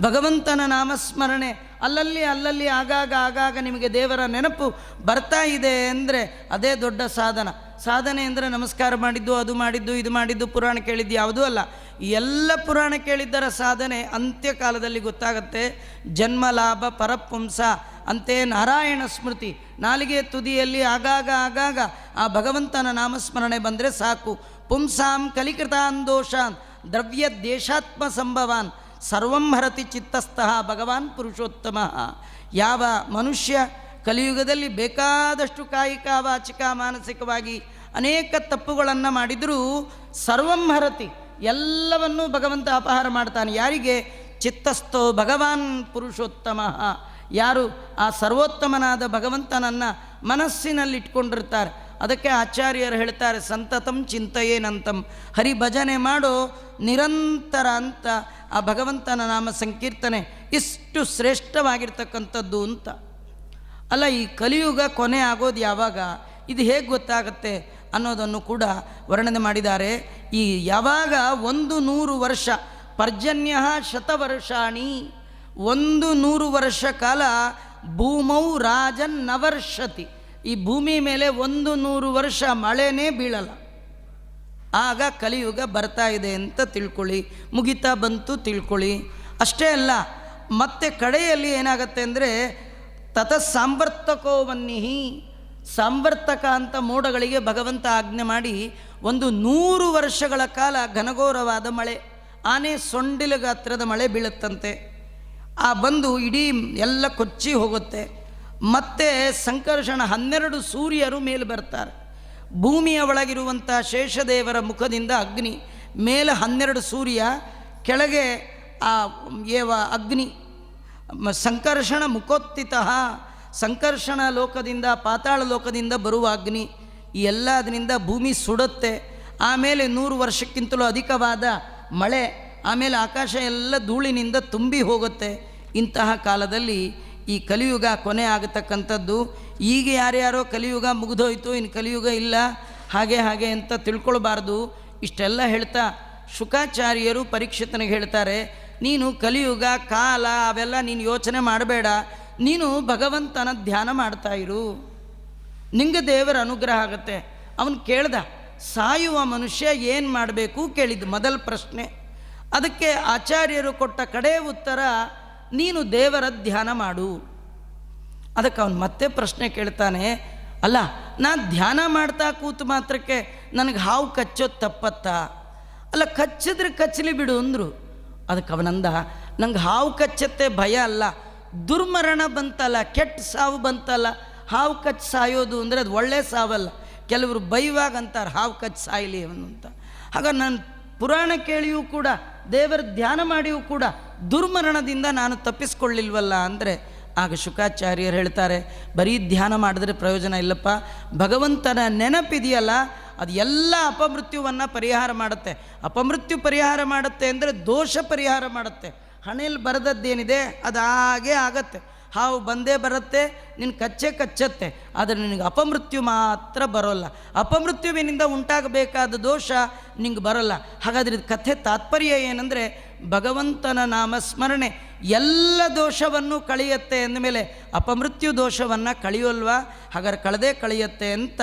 ಭಗವಂತನ ನಾಮಸ್ಮರಣೆ ಅಲ್ಲಲ್ಲಿ ಆಗಾಗ ನಿಮಗೆ ದೇವರ ನೆನಪು ಬರ್ತಾ ಇದೆ ಅಂದರೆ ಅದೇ ದೊಡ್ಡ ಸಾಧನೆ ಅಂದರೆ ನಮಸ್ಕಾರ ಮಾಡಿದ್ದು, ಅದು ಮಾಡಿದ್ದು, ಇದು ಮಾಡಿದ್ದು, ಪುರಾಣ ಕೇಳಿದ್ದು ಯಾವುದೂ ಅಲ್ಲ. ಎಲ್ಲ ಪುರಾಣ ಕೇಳಿದ್ದರ ಸಾಧನೆ ಅಂತ್ಯಕಾಲದಲ್ಲಿ ಗೊತ್ತಾಗತ್ತೆ. ಜನ್ಮ ಲಾಭ ಪರಪುಂಸ ಅಂತೆ ನಾರಾಯಣ ಸ್ಮೃತಿ. ನಾಲಿಗೆ ತುದಿಯಲ್ಲಿ ಆಗಾಗ ಆ ಭಗವಂತನ ನಾಮಸ್ಮರಣೆ ಬಂದರೆ ಸಾಕು. ಪುಂಸಾಂ ಕಲಿಕೃತಾನ್ ದೋಷಾನ್ ದ್ರವ್ಯ ದೇಶಾತ್ಮ ಸಂಭವಾನ್ ಸರ್ವಂ ಹರತಿ ಚಿತ್ತಸ್ಥಃ ಭಗವಾನ್ ಪುರುಷೋತ್ತಮ. ಯಾವ ಮನುಷ್ಯ ಕಲಿಯುಗದಲ್ಲಿ ಬೇಕಾದಷ್ಟು ಕಾಯಿಕ ವಾಚಿಕ ಮಾನಸಿಕವಾಗಿ ಅನೇಕ ತಪ್ಪುಗಳನ್ನು ಮಾಡಿದರೂ ಸರ್ವಂ ಹರತಿ, ಎಲ್ಲವನ್ನೂ ಭಗವಂತ ಅಪಹಾರ ಮಾಡ್ತಾನೆ. ಯಾರಿಗೆ? ಚಿತ್ತಸ್ಥೋ ಭಗವಾನ್ ಪುರುಷೋತ್ತಮ. ಯಾರು ಆ ಸರ್ವೋತ್ತಮನಾದ ಭಗವಂತನನ್ನು ಮನಸ್ಸಿನಲ್ಲಿಟ್ಕೊಂಡಿರ್ತಾರೆ. ಅದಕ್ಕೆ ಆಚಾರ್ಯರು ಹೇಳ್ತಾರೆ, ಸಂತತಂ ಚಿಂತೆಯೇನಂತಂ. ಹರಿಭಜನೆ ಮಾಡೋ ನಿರಂತರ ಅಂತ ಆ ಭಗವಂತನ ನಾಮ ಸಂಕೀರ್ತನೆ ಇಷ್ಟು ಶ್ರೇಷ್ಠವಾಗಿರ್ತಕ್ಕಂಥದ್ದು ಅಂತ. ಅಲ್ಲ, ಈ ಕಲಿಯುಗ ಕೊನೆ ಆಗೋದು ಯಾವಾಗ, ಇದು ಹೇಗೆ ಗೊತ್ತಾಗುತ್ತೆ ಅನ್ನೋದನ್ನು ಕೂಡ ವರ್ಣನೆ ಮಾಡಿದ್ದಾರೆ. ಈ ಯಾವಾಗ 100 ವರ್ಷ ಪರ್ಜನ್ಯ ಶತವರ್ಷಾಣಿ, 100 ವರ್ಷ ಕಾಲ ಭೂಮೌ ರಾಜನ್ ನವರ್ಷತಿ. ಈ ಭೂಮಿ ಮೇಲೆ 100 ವರ್ಷ ಮಳೆನೇ ಬೀಳಲ್ಲ. ಆಗ ಕಲಿಯುಗ ಬರ್ತಾ ಇದೆ ಅಂತ ತಿಳ್ಕೊಳ್ಳಿ, ಮುಗಿತಾ ಬಂತು ತಿಳ್ಕೊಳ್ಳಿ. ಅಷ್ಟೇ ಅಲ್ಲ, ಮತ್ತೆ ಕಡೆಯಲ್ಲಿ ಏನಾಗತ್ತೆ ಅಂದರೆ ತತ ಸಾಂವರ್ತಕೋ ವನ್ನಿಹಿ. ಸಾಂವರ್ತಕ ಅಂತ ಮೋಡಗಳಿಗೆ ಭಗವಂತ ಆಜ್ಞೆ ಮಾಡಿ 100 ವರ್ಷಗಳ ಕಾಲ ಘನಘೋರವಾದ ಮಳೆ, ಆನೆ ಸೊಂಡಿಲ ಗಾತ್ರದ ಮಳೆ ಬೀಳುತ್ತಂತೆ. ಆ ಬಂದು ಇಡೀ ಎಲ್ಲ ಕೊಚ್ಚಿ ಹೋಗುತ್ತೆ. ಮತ್ತೆ ಸಂಕರ್ಷಣ 12 ಸೂರ್ಯರು ಮೇಲೆ ಬರ್ತಾರೆ. ಭೂಮಿಯ ಒಳಗಿರುವಂಥ ಶೇಷದೇವರ ಮುಖದಿಂದ ಅಗ್ನಿ, ಮೇಲೆ 12 ಸೂರ್ಯ, ಕೆಳಗೆ ಆ ಏವ ಅಗ್ನಿ. ಸಂಕರ್ಷಣ ಮುಖೋತ್ತಿತಃ, ಸಂಕರ್ಷಣ ಲೋಕದಿಂದ ಪಾತಾಳ ಲೋಕದಿಂದ ಬರುವ ಅಗ್ನಿ. ಈ ಎಲ್ಲ ಅದರಿಂದ ಭೂಮಿ ಸುಡುತ್ತೆ. ಆಮೇಲೆ 100 ವರ್ಷಕ್ಕಿಂತಲೂ ಅಧಿಕವಾದ ಮಳೆ, ಆಮೇಲೆ ಆಕಾಶ ಎಲ್ಲ ಧೂಳಿನಿಂದ ತುಂಬಿ ಹೋಗುತ್ತೆ. ಇಂತಹ ಕಾಲದಲ್ಲಿ ಈ ಕಲಿಯುಗ ಕೊನೆ ಆಗತಕ್ಕಂಥದ್ದು. ಈಗ ಯಾರ್ಯಾರೋ ಕಲಿಯುಗ ಮುಗಿದೋಯ್ತು, ಇನ್ನು ಕಲಿಯುಗ ಇಲ್ಲ, ಹಾಗೆ ಅಂತ ತಿಳ್ಕೊಳ್ಬಾರ್ದು. ಇಷ್ಟೆಲ್ಲ ಹೇಳ್ತಾ ಶುಕಾಚಾರ್ಯರು ಪರೀಕ್ಷಿತನಿಗೆ ಹೇಳ್ತಾರೆ, ನೀನು ಕಲಿಯುಗ ಕಾಲ ಅವೆಲ್ಲ ನೀನು ಯೋಚನೆ ಮಾಡಬೇಡ, ನೀನು ಭಗವಂತನ ಧ್ಯಾನ ಮಾಡ್ತಾ ಇರು, ನಿಂಗೆ ದೇವರ ಅನುಗ್ರಹ ಆಗುತ್ತೆ. ಅವನು ಕೇಳ್ದ, ಸಾಯುವ ಮನುಷ್ಯ ಏನು ಮಾಡಬೇಕು ಕೇಳಿದ್ದು ಮೊದಲ ಪ್ರಶ್ನೆ. ಅದಕ್ಕೆ ಆಚಾರ್ಯರು ಕೊಟ್ಟ ಕಡೆ ಉತ್ತರ, ನೀನು ದೇವರ ಧ್ಯಾನ ಮಾಡು. ಅದಕ್ಕೆ ಅವನು ಮತ್ತೆ ಪ್ರಶ್ನೆ ಕೇಳ್ತಾನೆ, ಅಲ್ಲ ನಾನು ಧ್ಯಾನ ಮಾಡ್ತಾ ಕೂತು ಮಾತ್ರಕ್ಕೆ ನನಗೆ ಹಾವು ಕಚ್ಚೋದು ತಪ್ಪತ್ತಾ? ಅಲ್ಲ, ಕಚ್ಚಿದ್ರೆ ಕಚ್ಚಲಿ ಬಿಡು ಅಂದರು. ಅದಕ್ಕೆ ಅವನಂದ, ನಂಗೆ ಹಾವು ಕಚ್ಚತ್ತೆ ಭಯ ಅಲ್ಲ, ದುರ್ಮರಣ ಬಂತಲ್ಲ, ಕೆಟ್ಟ ಸಾವು ಬಂತಲ್ಲ, ಹಾವು ಕಚ್ಚಿ ಸಾಯೋದು ಅಂದರೆ ಅದು ಒಳ್ಳೆ ಸಾವಲ್ಲ. ಕೆಲವರು ಬೈವಾಗ ಅಂತಾರೆ ಹಾವು ಕಚ್ಚಿ ಸಾಯಲಿ ಅವನು ಅಂತ. ಆಗ ನಾನು ಪುರಾಣ ಕೇಳಿಯೂ ಕೂಡ ದೇವರ ಧ್ಯಾನ ಮಾಡಿಯೂ ಕೂಡ ದುರ್ಮರಣದಿಂದ ನಾನು ತಪ್ಪಿಸ್ಕೊಳ್ಳಿಲ್ವಲ್ಲ ಅಂದರೆ ಆಗ ಶುಕಾಚಾರ್ಯರು ಹೇಳ್ತಾರೆ, ಬರೀ ಧ್ಯಾನ ಮಾಡಿದ್ರೆ ಪ್ರಯೋಜನ ಇಲ್ಲಪ್ಪ, ಭಗವಂತನ ನೆನಪಿದೆಯಲ್ಲ ಅದು ಎಲ್ಲ ಅಪಮೃತ್ಯುವನ್ನು ಪರಿಹಾರ ಮಾಡುತ್ತೆ. ಅಪಮೃತ್ಯು ಪರಿಹಾರ ಮಾಡುತ್ತೆ ಅಂದರೆ ದೋಷ ಪರಿಹಾರ ಮಾಡುತ್ತೆ. ಹಣೆಯಲ್ಲಿ ಬರೆದದ್ದೇನಿದೆ ಅದು ಹಾಗೇ ಆಗತ್ತೆ. ಹಾವು ಬಂದೇ ಬರುತ್ತೆ, ನಿನ್ನ ಕಚ್ಚತ್ತೆ, ಆದರೆ ನಿನಗೆ ಅಪಮೃತ್ಯು ಮಾತ್ರ ಬರೋಲ್ಲ. ಅಪಮೃತ್ಯುವಿನಿಂದ ಉಂಟಾಗಬೇಕಾದ ದೋಷ ನಿಂಗೆ ಬರೋಲ್ಲ. ಹಾಗಾದರೆ ಇದು ಕಥೆ ತಾತ್ಪರ್ಯ ಏನಂದರೆ, ಭಗವಂತನ ನಾಮಸ್ಮರಣೆ ಎಲ್ಲ ದೋಷವನ್ನು ಕಳೆಯುತ್ತೆ ಅಂದಮೇಲೆ ಅಪಮೃತ್ಯು ದೋಷವನ್ನು ಕಳೆಯೋಲ್ವಾ? ಹಾಗಾದ್ರೆ ಕಳೆದೇ ಕಳೆಯುತ್ತೆ ಅಂತ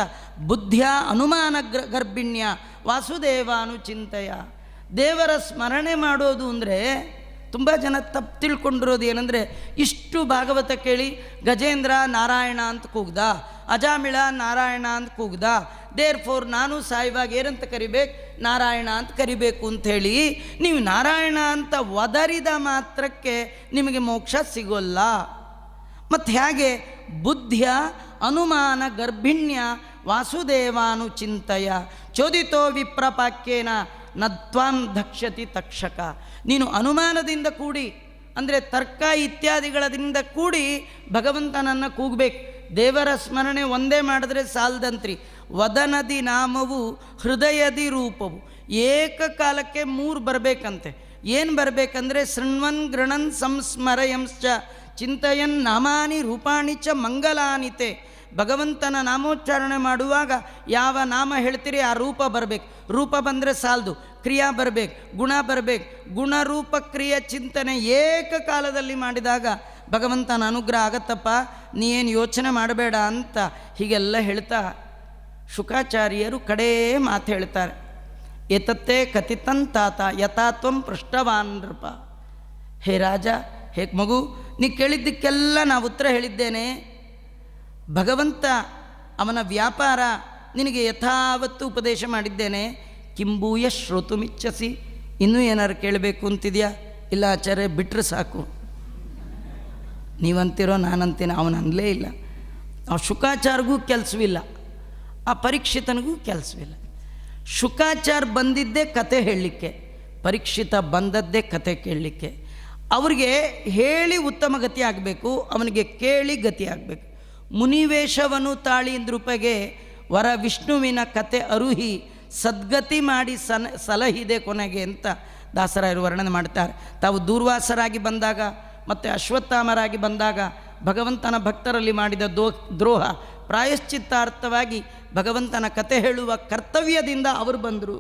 ಬುದ್ಧಿಯ ಅನುಮಾನ ಗರ್ಭಿಣ್ಯ ವಾಸುದೇವಾನು ಚಿಂತೆಯ. ದೇವರ ಸ್ಮರಣೆ ಮಾಡೋದು ಅಂದರೆ ತುಂಬ ಜನ ತಪ್ಪು ತಿಳ್ಕೊಂಡಿರೋದು ಏನಂದರೆ, ಇಷ್ಟು ಭಾಗವತ ಕೇಳಿ ಗಜೇಂದ್ರ ನಾರಾಯಣ ಅಂತ ಕೂಗ್ದ, ಅಜಾಮಿಳ ನಾರಾಯಣ ಅಂತ ಕೂಗ್ದ, ದೇರ್ಫೋರ್ ನಾನು ಸಾಯುವಾಗ ಏನಂತ ಕರಿಬೇಕು, ನಾರಾಯಣ ಅಂತ ಕರಿಬೇಕು ಅಂಥೇಳಿ ನೀವು ನಾರಾಯಣ ಅಂತ ಒದರಿದ ಮಾತ್ರಕ್ಕೆ ನಿಮಗೆ ಮೋಕ್ಷ ಸಿಗೋಲ್ಲ. ಮತ್ತು ಹೇಗೆ ಬುದ್ಧಿಯ ಅನುಮಾನ ಗರ್ಭಿಣ್ಯ ವಾಸುದೇವಾನು ಚಿಂತೆಯ ಚೋದಿತೋ ವಿಪ್ರಪಾಕ್ಯೇನ ನತ್ವಾನ್ ದಕ್ಷತಿ ತಕ್ಷಕ. ನೀನು ಅನುಮಾನದಿಂದ ಕೂಡಿ ಅಂದರೆ ತರ್ಕ ಇತ್ಯಾದಿಗಳದಿಂದ ಕೂಡಿ ಭಗವಂತನನ್ನು ಕೂಗಬೇಕು. ದೇವರ ಸ್ಮರಣೆ ಒಂದೇ ಮಾಡಿದ್ರೆ ಸಾಲದಂತ್ರಿ. ವದನದಿ ನಾಮವು ಹೃದಯದಿ ರೂಪವು ಏಕಕಾಲಕ್ಕೆ 3 ಬರಬೇಕಂತೆ. ಏನು ಬರಬೇಕಂದ್ರೆ, ಶೃಣ್ವನ್ ಗೃಣನ್ ಸಂಸ್ಮರಯಂಶ್ಚ ಚಿಂತಯನ್ ನಾಮಾನಿ ರೂಪಾಣಿ ಚ ಮಂಗಲಾನಿತೆ. ಭಗವಂತನ ನಾಮೋಚ್ಚಾರಣೆ ಮಾಡುವಾಗ ಯಾವ ನಾಮ ಹೇಳ್ತೀರಿ ಆ ರೂಪ ಬರಬೇಕು. ರೂಪ ಬಂದರೆ ಸಾಲದು, ಕ್ರಿಯಾ ಬರಬೇಕು, ಗುಣ ಬರಬೇಕು. ಗುಣರೂಪ ಕ್ರಿಯೆ ಚಿಂತನೆ ಏಕಕಾಲದಲ್ಲಿ ಮಾಡಿದಾಗ ಭಗವಂತನ ಅನುಗ್ರಹ ಆಗತ್ತಪ್ಪ, ನೀ ಏನು ಯೋಚನೆ ಮಾಡಬೇಡ ಅಂತ ಹೀಗೆಲ್ಲ ಹೇಳ್ತಾ ಶುಕಾಚಾರ್ಯರು ಕಡೇ ಮಾತು ಹೇಳ್ತಾರೆ. ಏತತ್ತೇ ಕಥಿತಂತಾತ ಯಥಾತ್ವಂ ಪೃಷ್ಟವಾನ್ ನೃಪ. ಹೇ ರಾಜ, ಹೇ ಮಗು, ನೀ ಕೇಳಿದ್ದಕ್ಕೆಲ್ಲ ನಾವು ಉತ್ತರ ಹೇಳಿದ್ದೇನೆ. ಭಗವಂತ ಅವನ ವ್ಯಾಪಾರ ನಿನಗೆ ಯಥಾವತ್ತು ಉಪದೇಶ ಮಾಡಿದ್ದೇನೆ. ಕಿಂಬೂಯ ಶ್ರೋತುಮಿಚ್ಛಸಿ, ಇನ್ನೂ ಏನಾರು ಕೇಳಬೇಕು ಅಂತಿದೆಯಾ? ಇಲ್ಲ ಆಚಾರ್ಯ, ಬಿಟ್ಟರೆ ಸಾಕು. ನೀವಂತೀರೋ ನಾನಂತೀನಿ, ಅವನು ಅನ್ನಲೇ ಇಲ್ಲ. ಆ ಶುಕಾಚಾರ್ಗೂ ಕೆಲಸವಿಲ್ಲ, ಆ ಪರೀಕ್ಷಿತನಿಗೂ ಕೆಲಸವಿಲ್ಲ. ಶುಕಾಚಾರ ಬಂದಿದ್ದೇ ಕತೆ ಹೇಳಲಿಕ್ಕೆ, ಪರೀಕ್ಷಿತ ಬಂದದ್ದೇ ಕತೆ ಕೇಳಲಿಕ್ಕೆ. ಅವ್ರಿಗೆ ಹೇಳಿ ಉತ್ತಮ ಗತಿ ಆಗಬೇಕು, ಅವನಿಗೆ ಕೇಳಿ ಗತಿ ಆಗಬೇಕು. ಮುನಿವೇಶವನು ತಾಳಿ ನೃಪಗೆ ವರ ವಿಷ್ಣುವಿನ ಕತೆ ಅರುಹಿ ಸದ್ಗತಿ ಮಾಡಿ ಸಲಹಿದೆ ಕೊನೆಗೆ ಅಂತ ದಾಸರಾಯರು ವರ್ಣನೆ ಮಾಡ್ತಾರೆ. ತಾವು ದೂರ್ವಾಸರಾಗಿ ಬಂದಾಗ ಮತ್ತು ಅಶ್ವತ್ಥಾಮರಾಗಿ ಬಂದಾಗ ಭಗವಂತನ ಭಕ್ತರಲ್ಲಿ ಮಾಡಿದ ದ್ರೋಹ ಪ್ರಾಯಶ್ಚಿತ್ತಾರ್ಥವಾಗಿ ಭಗವಂತನ ಕತೆ ಹೇಳುವ ಕರ್ತವ್ಯದಿಂದ ಅವರು ಬಂದರು.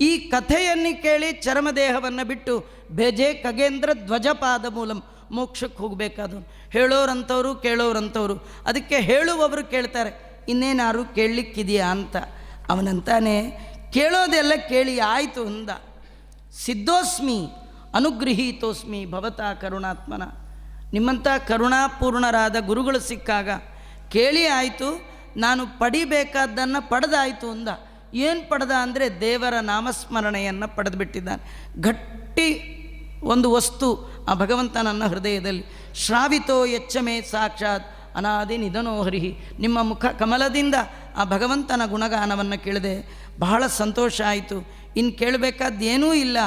ಈ ಕಥೆಯನ್ನು ಕೇಳಿ ಚರ್ಮದೇಹವನ್ನು ಬಿಟ್ಟು ಬೇಜೆ ಖಗೇಂದ್ರ ಧ್ವಜಪಾದ ಮೂಲಂ ಮೋಕ್ಷಕ್ಕೆ ಹೋಗಬೇಕಾದವನು. ಹೇಳೋರಂಥವ್ರು ಕೇಳೋರಂಥವ್ರು. ಅದಕ್ಕೆ ಹೇಳುವವರು ಕೇಳ್ತಾರೆ, ಇನ್ನೇನಾರು ಕೇಳಲಿಕ್ಕಿದೆಯಾ ಅಂತ. ಅವನಂತಾನೆ, ಕೇಳೋದೆಲ್ಲ ಕೇಳಿ ಆಯಿತು ಅಂದ. ಸಿದ್ಧೋಸ್ಮಿ ಅನುಗೃಹೀತೋಸ್ಮಿ ಭವತಾ ಕರುಣಾತ್ಮನ. ನಿಮ್ಮಂಥ ಕರುಣಾಪೂರ್ಣರಾದ ಗುರುಗಳು ಸಿಕ್ಕಾಗ ಕೇಳಿ ಆಯಿತು, ನಾನು ಪಡಿಬೇಕಾದ್ದನ್ನು ಪಡೆದಾಯಿತು ಅಂದ. ಏನು ಪಡೆದ ಅಂದರೆ ದೇವರ ನಾಮಸ್ಮರಣೆಯನ್ನು ಪಡೆದುಬಿಟ್ಟಿದ್ದಾನೆ. ಗಟ್ಟಿ ಒಂದು ವಸ್ತು ಆ ಭಗವಂತನನ್ನ ಹೃದಯದಲ್ಲಿ. ಶ್ರಾವಿತೋ ಎಚ್ಚಮೇ ಸಾಕ್ಷಾತ್ ಅನಾದಿ ನಿಧನೋ ಹರಿಹಿ. ನಿಮ್ಮ ಮುಖ ಕಮಲದಿಂದ ಆ ಭಗವಂತನ ಗುಣಗಾನವನ್ನು ಕೇಳಿದೆ, ಬಹಳ ಸಂತೋಷ ಆಯಿತು. ಇನ್ನು ಕೇಳಬೇಕಾದ್ದೇನೂ ಇಲ್ಲ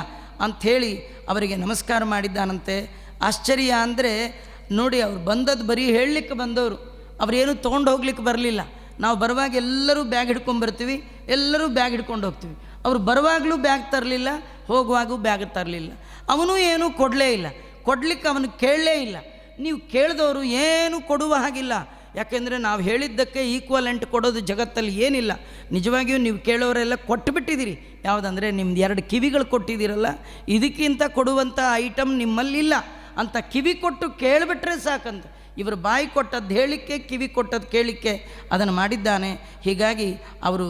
ಅಂಥೇಳಿ ಅವರಿಗೆ ನಮಸ್ಕಾರ ಮಾಡಿದ್ದಾನಂತೆ. ಆಶ್ಚರ್ಯ ಅಂದರೆ ನೋಡಿ, ಅವ್ರು ಬಂದದ್ದು ಬರೀ ಹೇಳಲಿಕ್ಕೆ ಬಂದವರು, ಅವರೇನು ತೊಗೊಂಡು ಹೋಗ್ಲಿಕ್ಕೆ ಬರಲಿಲ್ಲ. ನಾವು ಬರುವಾಗ ಎಲ್ಲರೂ ಬ್ಯಾಗ್ ಹಿಡ್ಕೊಂಡ್ಬರ್ತೀವಿ, ಎಲ್ಲರೂ ಬ್ಯಾಗ್ ಹಿಡ್ಕೊಂಡು ಹೋಗ್ತೀವಿ. ಅವರು ಬರುವಾಗಲೂ ಬ್ಯಾಗ್ ತರಲಿಲ್ಲ, ಹೋಗುವಾಗೂ ಬ್ಯಾಗ್ ತರಲಿಲ್ಲ. ಅವನು ಏನೂ ಕೊಡಲೇ ಇಲ್ಲ, ಕೊಡಲಿಕ್ಕೆ ಅವನು ಕೇಳಲೇ ಇಲ್ಲ. ನೀವು ಕೇಳಿದವರು ಏನೂ ಕೊಡುವ ಹಾಗಿಲ್ಲ. ಯಾಕೆಂದರೆ ನಾವು ಹೇಳಿದ್ದಕ್ಕೆ ಈಕ್ವಲೆಂಟ್ ಕೊಡೋದು ಜಗತ್ತಲ್ಲಿ ಏನಿಲ್ಲ. ನಿಜವಾಗಿಯೂ ನೀವು ಕೇಳೋರೆಲ್ಲ ಕೊಟ್ಟುಬಿಟ್ಟಿದ್ದೀರಿ. ಯಾವುದಂದರೆ ನಿಮ್ದು 2 ಕಿವಿಗಳು ಕೊಟ್ಟಿದ್ದೀರಲ್ಲ, ಇದಕ್ಕಿಂತ ಕೊಡುವಂಥ ಐಟಮ್ ನಿಮ್ಮಲ್ಲಿಲ್ಲ ಅಂತ ಕಿವಿ ಕೊಟ್ಟು ಕೇಳಿಬಿಟ್ರೆ ಸಾಕಂತ. ಇವರು ಬಾಯಿ ಕೊಟ್ಟದ್ದು ಹೇಳಿಕ್ಕೆ, ಕಿವಿ ಕೊಟ್ಟದ್ದು ಕೇಳಲಿಕ್ಕೆ ಅದನ್ನು ಮಾಡಿದ್ದಾನೆ. ಹೀಗಾಗಿ ಅವರು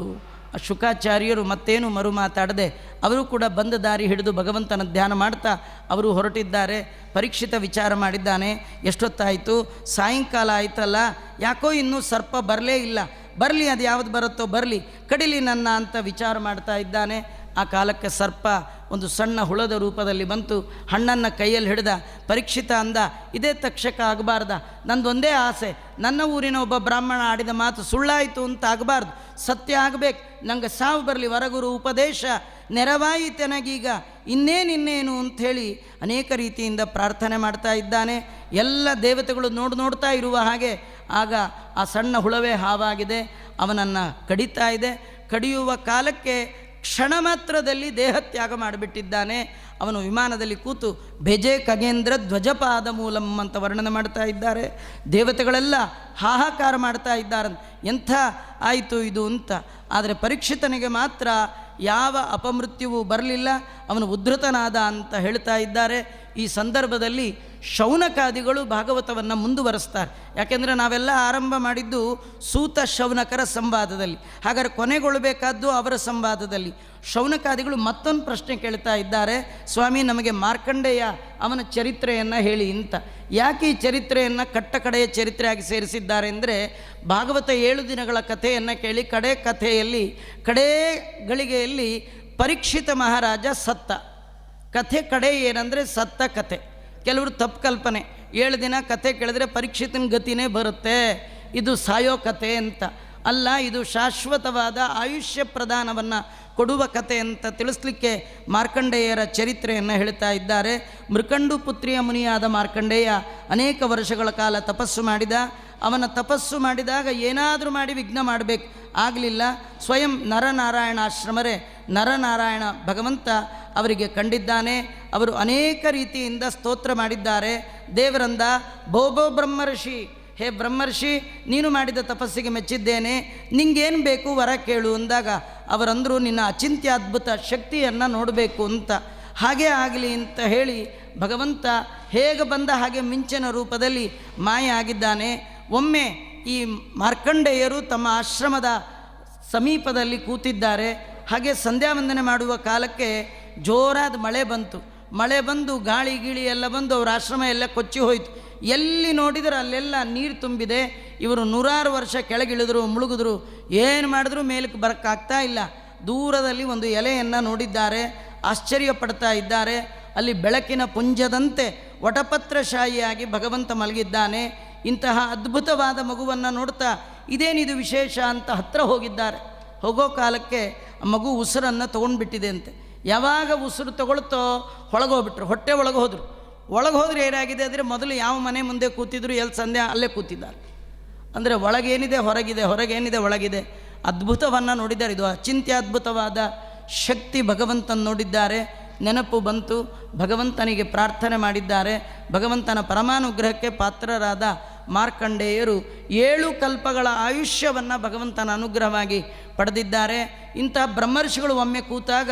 ಶುಕಾಚಾರ್ಯರು ಮತ್ತೇನು ಮರು ಮಾತಾಡದೆ ಅವರು ಕೂಡ ಬಂದ ದಾರಿ ಹಿಡಿದು ಭಗವಂತನ ಧ್ಯಾನ ಮಾಡ್ತಾ ಅವರು ಹೊರಟಿದ್ದಾರೆ. ಪರೀಕ್ಷಿತ ವಿಚಾರ ಮಾಡಿದ್ದಾನೆ. ಎಷ್ಟೊತ್ತಾಯಿತು? ಸಾಯಂಕಾಲ ಆಯ್ತಲ್ಲ, ಯಾಕೋ ಇನ್ನೂ ಸರ್ಪ ಬರಲೇ ಇಲ್ಲ. ಬರಲಿ, ಅದು ಯಾವುದು ಬರುತ್ತೋ ಬರಲಿ, ಕಡಿಲಿ ನನ್ನ ಅಂತ ವಿಚಾರ ಮಾಡ್ತಾ ಇದ್ದಾನೆ. ಆ ಕಾಲಕ್ಕೆ ಸರ್ಪ ಒಂದು ಸಣ್ಣ ಹುಳದ ರೂಪದಲ್ಲಿ ಬಂತು. ಹಣ್ಣನ್ನು ಕೈಯಲ್ಲಿ ಹಿಡಿದ. ಪರೀಕ್ಷಿತ ಅಂದ, ಇದೇ ತಕ್ಷಕ ಆಗಬಾರ್ದ, ನಂದೊಂದೇ ಆಸೆ, ನನ್ನ ಊರಿನ ಒಬ್ಬ ಬ್ರಾಹ್ಮಣ ಆಡಿದ ಮಾತು ಸುಳ್ಳಾಯಿತು ಅಂತ ಆಗಬಾರ್ದು, ಸತ್ಯ ಆಗಬೇಕು, ನಂಗೆ ಸಾವು ಬರಲಿ, ವರಗುರು ಉಪದೇಶ ನೆರವಾಯಿತೆನಗೀಗ, ಇನ್ನೇನು ಅಂಥೇಳಿ ಅನೇಕ ರೀತಿಯಿಂದ ಪ್ರಾರ್ಥನೆ ಮಾಡ್ತಾ ಇದ್ದಾನೆ. ಎಲ್ಲ ದೇವತೆಗಳು ನೋಡ್ತಾ ಇರುವ ಹಾಗೆ ಆಗ ಆ ಸಣ್ಣ ಹುಳವೇ ಹಾವಾಗಿದೆ, ಅವನನ್ನು ಕಡಿತಾ ಇದೆ. ಕಡಿಯುವ ಕಾಲಕ್ಕೆ ಕ್ಷಣ ಮಾತ್ರದಲ್ಲಿ ದೇಹತ್ಯಾಗ ಮಾಡಿಬಿಟ್ಟಿದ್ದಾನೆ. ಅವನು ವಿಮಾನದಲ್ಲಿ ಕೂತು ಬೆಜೆ ಖಗೇಂದ್ರ ಧ್ವಜಪಾದ ಮೂಲಂ ಅಂತ ವರ್ಣನೆ ಮಾಡ್ತಾ ಇದ್ದಾರೆ. ದೇವತೆಗಳೆಲ್ಲ ಹಾಹಾಕಾರ ಮಾಡ್ತಾ ಇದ್ದಾರೆ, ಎಂಥ ಆಯಿತು ಇದು ಅಂತ. ಆದರೆ ಪರೀಕ್ಷಿತನಿಗೆ ಮಾತ್ರ ಯಾವ ಅಪಮೃತ್ಯುವು ಬರಲಿಲ್ಲ, ಅವನು ಉದ್ಧತನಾದ ಅಂತ ಹೇಳ್ತಾ ಇದ್ದಾರೆ. ಈ ಸಂದರ್ಭದಲ್ಲಿ ಶೌನಕಾದಿಗಳು ಭಾಗವತವನ್ನು ಮುಂದುವರೆಸ್ತಾರೆ. ಯಾಕೆಂದರೆ ನಾವೆಲ್ಲ ಆರಂಭ ಮಾಡಿದ್ದು ಸೂತ ಶೌನಕರ ಸಂವಾದದಲ್ಲಿ, ಹಾಗಾದರೆ ಕೊನೆಗೊಳ್ಳಬೇಕಾದ್ದು ಅವರ ಸಂವಾದದಲ್ಲಿ. ಶೌನಕಾದಿಗಳು ಮತ್ತೊಂದು ಪ್ರಶ್ನೆ ಕೇಳ್ತಾ ಇದ್ದಾರೆ, ಸ್ವಾಮಿ ನಮಗೆ ಮಾರ್ಕಂಡೇಯ ಅವನ ಚರಿತ್ರೆಯನ್ನು ಹೇಳಿ ಅಂತ. ಯಾಕೆ ಈ ಚರಿತ್ರೆಯನ್ನು ಕಟ್ಟಕಡೆಯ ಚರಿತ್ರೆಯಾಗಿ ಸೇರಿಸಿದ್ದಾರೆ ಅಂದರೆ, ಭಾಗವತ 7 ದಿನಗಳ ಕಥೆಯನ್ನು ಕೇಳಿ ಕಡೇ ಗಳಿಗೆಯಲ್ಲಿ ಪರೀಕ್ಷಿತ ಮಹಾರಾಜ ಸತ್ತ. ಕಥೆ ಕಡೆ ಏನಂದರೆ ಸತ್ತ ಕಥೆ. ಕೆಲವರು ತಪ್ಪು ಕಲ್ಪನೆ, 7 ದಿನ ಕಥೆ ಕೇಳಿದ್ರೆ ಪರೀಕ್ಷಿತನ ಗತಿನೇ ಬರುತ್ತೆ, ಇದು ಸಾಯೋ ಕಥೆ ಅಂತ. ಅಲ್ಲ, ಇದು ಶಾಶ್ವತವಾದ ಆಯುಷ್ಯ ಪ್ರದಾನವನ್ನು ಕೊಡುವ ಕಥೆ ಅಂತ ತಿಳಿಸ್ಲಿಕ್ಕೆ ಮಾರ್ಕಂಡೇಯರ ಚರಿತ್ರೆಯನ್ನು ಹೇಳ್ತಾ ಇದ್ದಾರೆ. ಮೃಕಂಡು ಪುತ್ರಿಯ ಮುನಿಯಾದ ಮಾರ್ಕಂಡೇಯ ಅನೇಕ ವರ್ಷಗಳ ಕಾಲ ತಪಸ್ಸು ಮಾಡಿದ. ಅವನ ತಪಸ್ಸು ಮಾಡಿದಾಗ ಏನಾದರೂ ಮಾಡಿ ವಿಘ್ನ ಮಾಡಬೇಕು, ಆಗಲಿಲ್ಲ. ಸ್ವಯಂ ನರನಾರಾಯಣ ಆಶ್ರಮರೇ ನರನಾರಾಯಣ ಭಗವಂತ ಅವರಿಗೆ ಕಂಡಿದ್ದಾನೆ. ಅವರು ಅನೇಕ ರೀತಿಯಿಂದ ಸ್ತೋತ್ರ ಮಾಡಿದ್ದಾರೆ. ದೇವರಂದ, ಬೋಬೋ ಬ್ರಹ್ಮರ್ಷಿ, ಹೇ ಬ್ರಹ್ಮರ್ಷಿ, ನೀನು ಮಾಡಿದ ತಪಸ್ಸಿಗೆ ಮೆಚ್ಚಿದ್ದೇನೆ, ನಿಂಗೇನು ಬೇಕು ವರ ಕೇಳು ಅಂದಾಗ ಅವರಂದರು, ನಿನ್ನ ಅಚಿಂತ್ಯದ್ಭುತ ಶಕ್ತಿಯನ್ನು ನೋಡಬೇಕು ಅಂತ. ಹಾಗೇ ಆಗಲಿ ಅಂತ ಹೇಳಿ ಭಗವಂತ ಹೇಗೆ ಬಂದ ಹಾಗೆ ಮಿಂಚಿನ ರೂಪದಲ್ಲಿ ಮಾಯ ಆಗಿದ್ದಾನೆ. ಒಮ್ಮೆ ಈ ಮಾರ್ಕಂಡೇಯರು ತಮ್ಮ ಆಶ್ರಮದ ಸಮೀಪದಲ್ಲಿ ಕೂತಿದ್ದಾರೆ. ಹಾಗೆ ಸಂಧ್ಯಾ ವಂದನೆ ಮಾಡುವ ಕಾಲಕ್ಕೆ ಜೋರಾದ ಮಳೆ ಬಂದು ಗಾಳಿ ಗೀಳಿ ಎಲ್ಲ ಬಂದು ಅವರ ಆಶ್ರಮ ಎಲ್ಲ ಕೊಚ್ಚಿ ಹೋಯಿತು. ಎಲ್ಲಿ ನೋಡಿದರೆ ಅಲ್ಲೆಲ್ಲ ನೀರು ತುಂಬಿದೆ. ಇವರು 100 ವರ್ಷ ಕೆಳಗಿಳಿದ್ರು, ಮುಳುಗಿದ್ರು, ಏನು ಮಾಡಿದ್ರೂ ಮೇಲಕ್ಕೆ ಬರೋಕ್ಕಾಗ್ತಾ ಇಲ್ಲ. ದೂರದಲ್ಲಿ ಒಂದು ಎಲೆಯನ್ನು ನೋಡಿದ್ದಾರೆ, ಆಶ್ಚರ್ಯ ಪಡ್ತಾ ಇದ್ದಾರೆ. ಅಲ್ಲಿ ಬೆಳಕಿನ ಪುಂಜದಂತೆ ವಟಪತ್ರಶಾಹಿಯಾಗಿ ಭಗವಂತ ಮಲಗಿದ್ದಾನೆ. ಇಂತಹ ಅದ್ಭುತವಾದ ಮಗುವನ್ನು ನೋಡ್ತಾ ಇದೇನಿದು ವಿಶೇಷ ಅಂತ ಹತ್ತಿರ ಹೋಗಿದ್ದಾರೆ. ಹೋಗೋ ಕಾಲಕ್ಕೆ ಮಗು ಉಸಿರನ್ನು ತೊಗೊಂಡ್ಬಿಟ್ಟಿದೆ ಅಂತೆ. ಯಾವಾಗ ಉಸಿರು ತಗೊಳ್ತೋ ಹೊಳಗೋಗ್ಬಿಟ್ರು, ಹೊಟ್ಟೆ ಒಳಗೆ ಹೋದ್ರೆ ಏನಾಗಿದೆ ಅಂದರೆ, ಮೊದಲು ಯಾವ ಮನೆ ಮುಂದೆ ಕೂತಿದ್ರು ಎಲ್ಲಿ ಸಂಧ್ಯಾ ಅಲ್ಲೇ ಕೂತಿದ್ದಾರೆ. ಅಂದರೆ ಒಳಗೇನಿದೆ ಹೊರಗಿದೆ, ಹೊರಗೇನಿದೆ ಒಳಗಿದೆ. ಅದ್ಭುತವನ್ನು ನೋಡಿದ್ದಾರೆ. ಇದು ಅಚಿಂತ್ಯದ್ಭುತವಾದ ಶಕ್ತಿ ಭಗವಂತನ ನೋಡಿದ್ದಾರೆ. ನೆನಪು ಬಂತು, ಭಗವಂತನಿಗೆ ಪ್ರಾರ್ಥನೆ ಮಾಡಿದ್ದಾರೆ. ಭಗವಂತನ ಪರಮಾನುಗ್ರಹಕ್ಕೆ ಪಾತ್ರರಾದ ಮಾರ್ಕಂಡೇಯರು 7 ಕಲ್ಪಗಳ ಆಯುಷ್ಯವನ್ನು ಭಗವಂತನ ಅನುಗ್ರಹವಾಗಿ ಪಡೆದಿದ್ದಾರೆ. ಇಂಥ ಬ್ರಹ್ಮರ್ಷಿಗಳು ಒಮ್ಮೆ ಕೂತಾಗ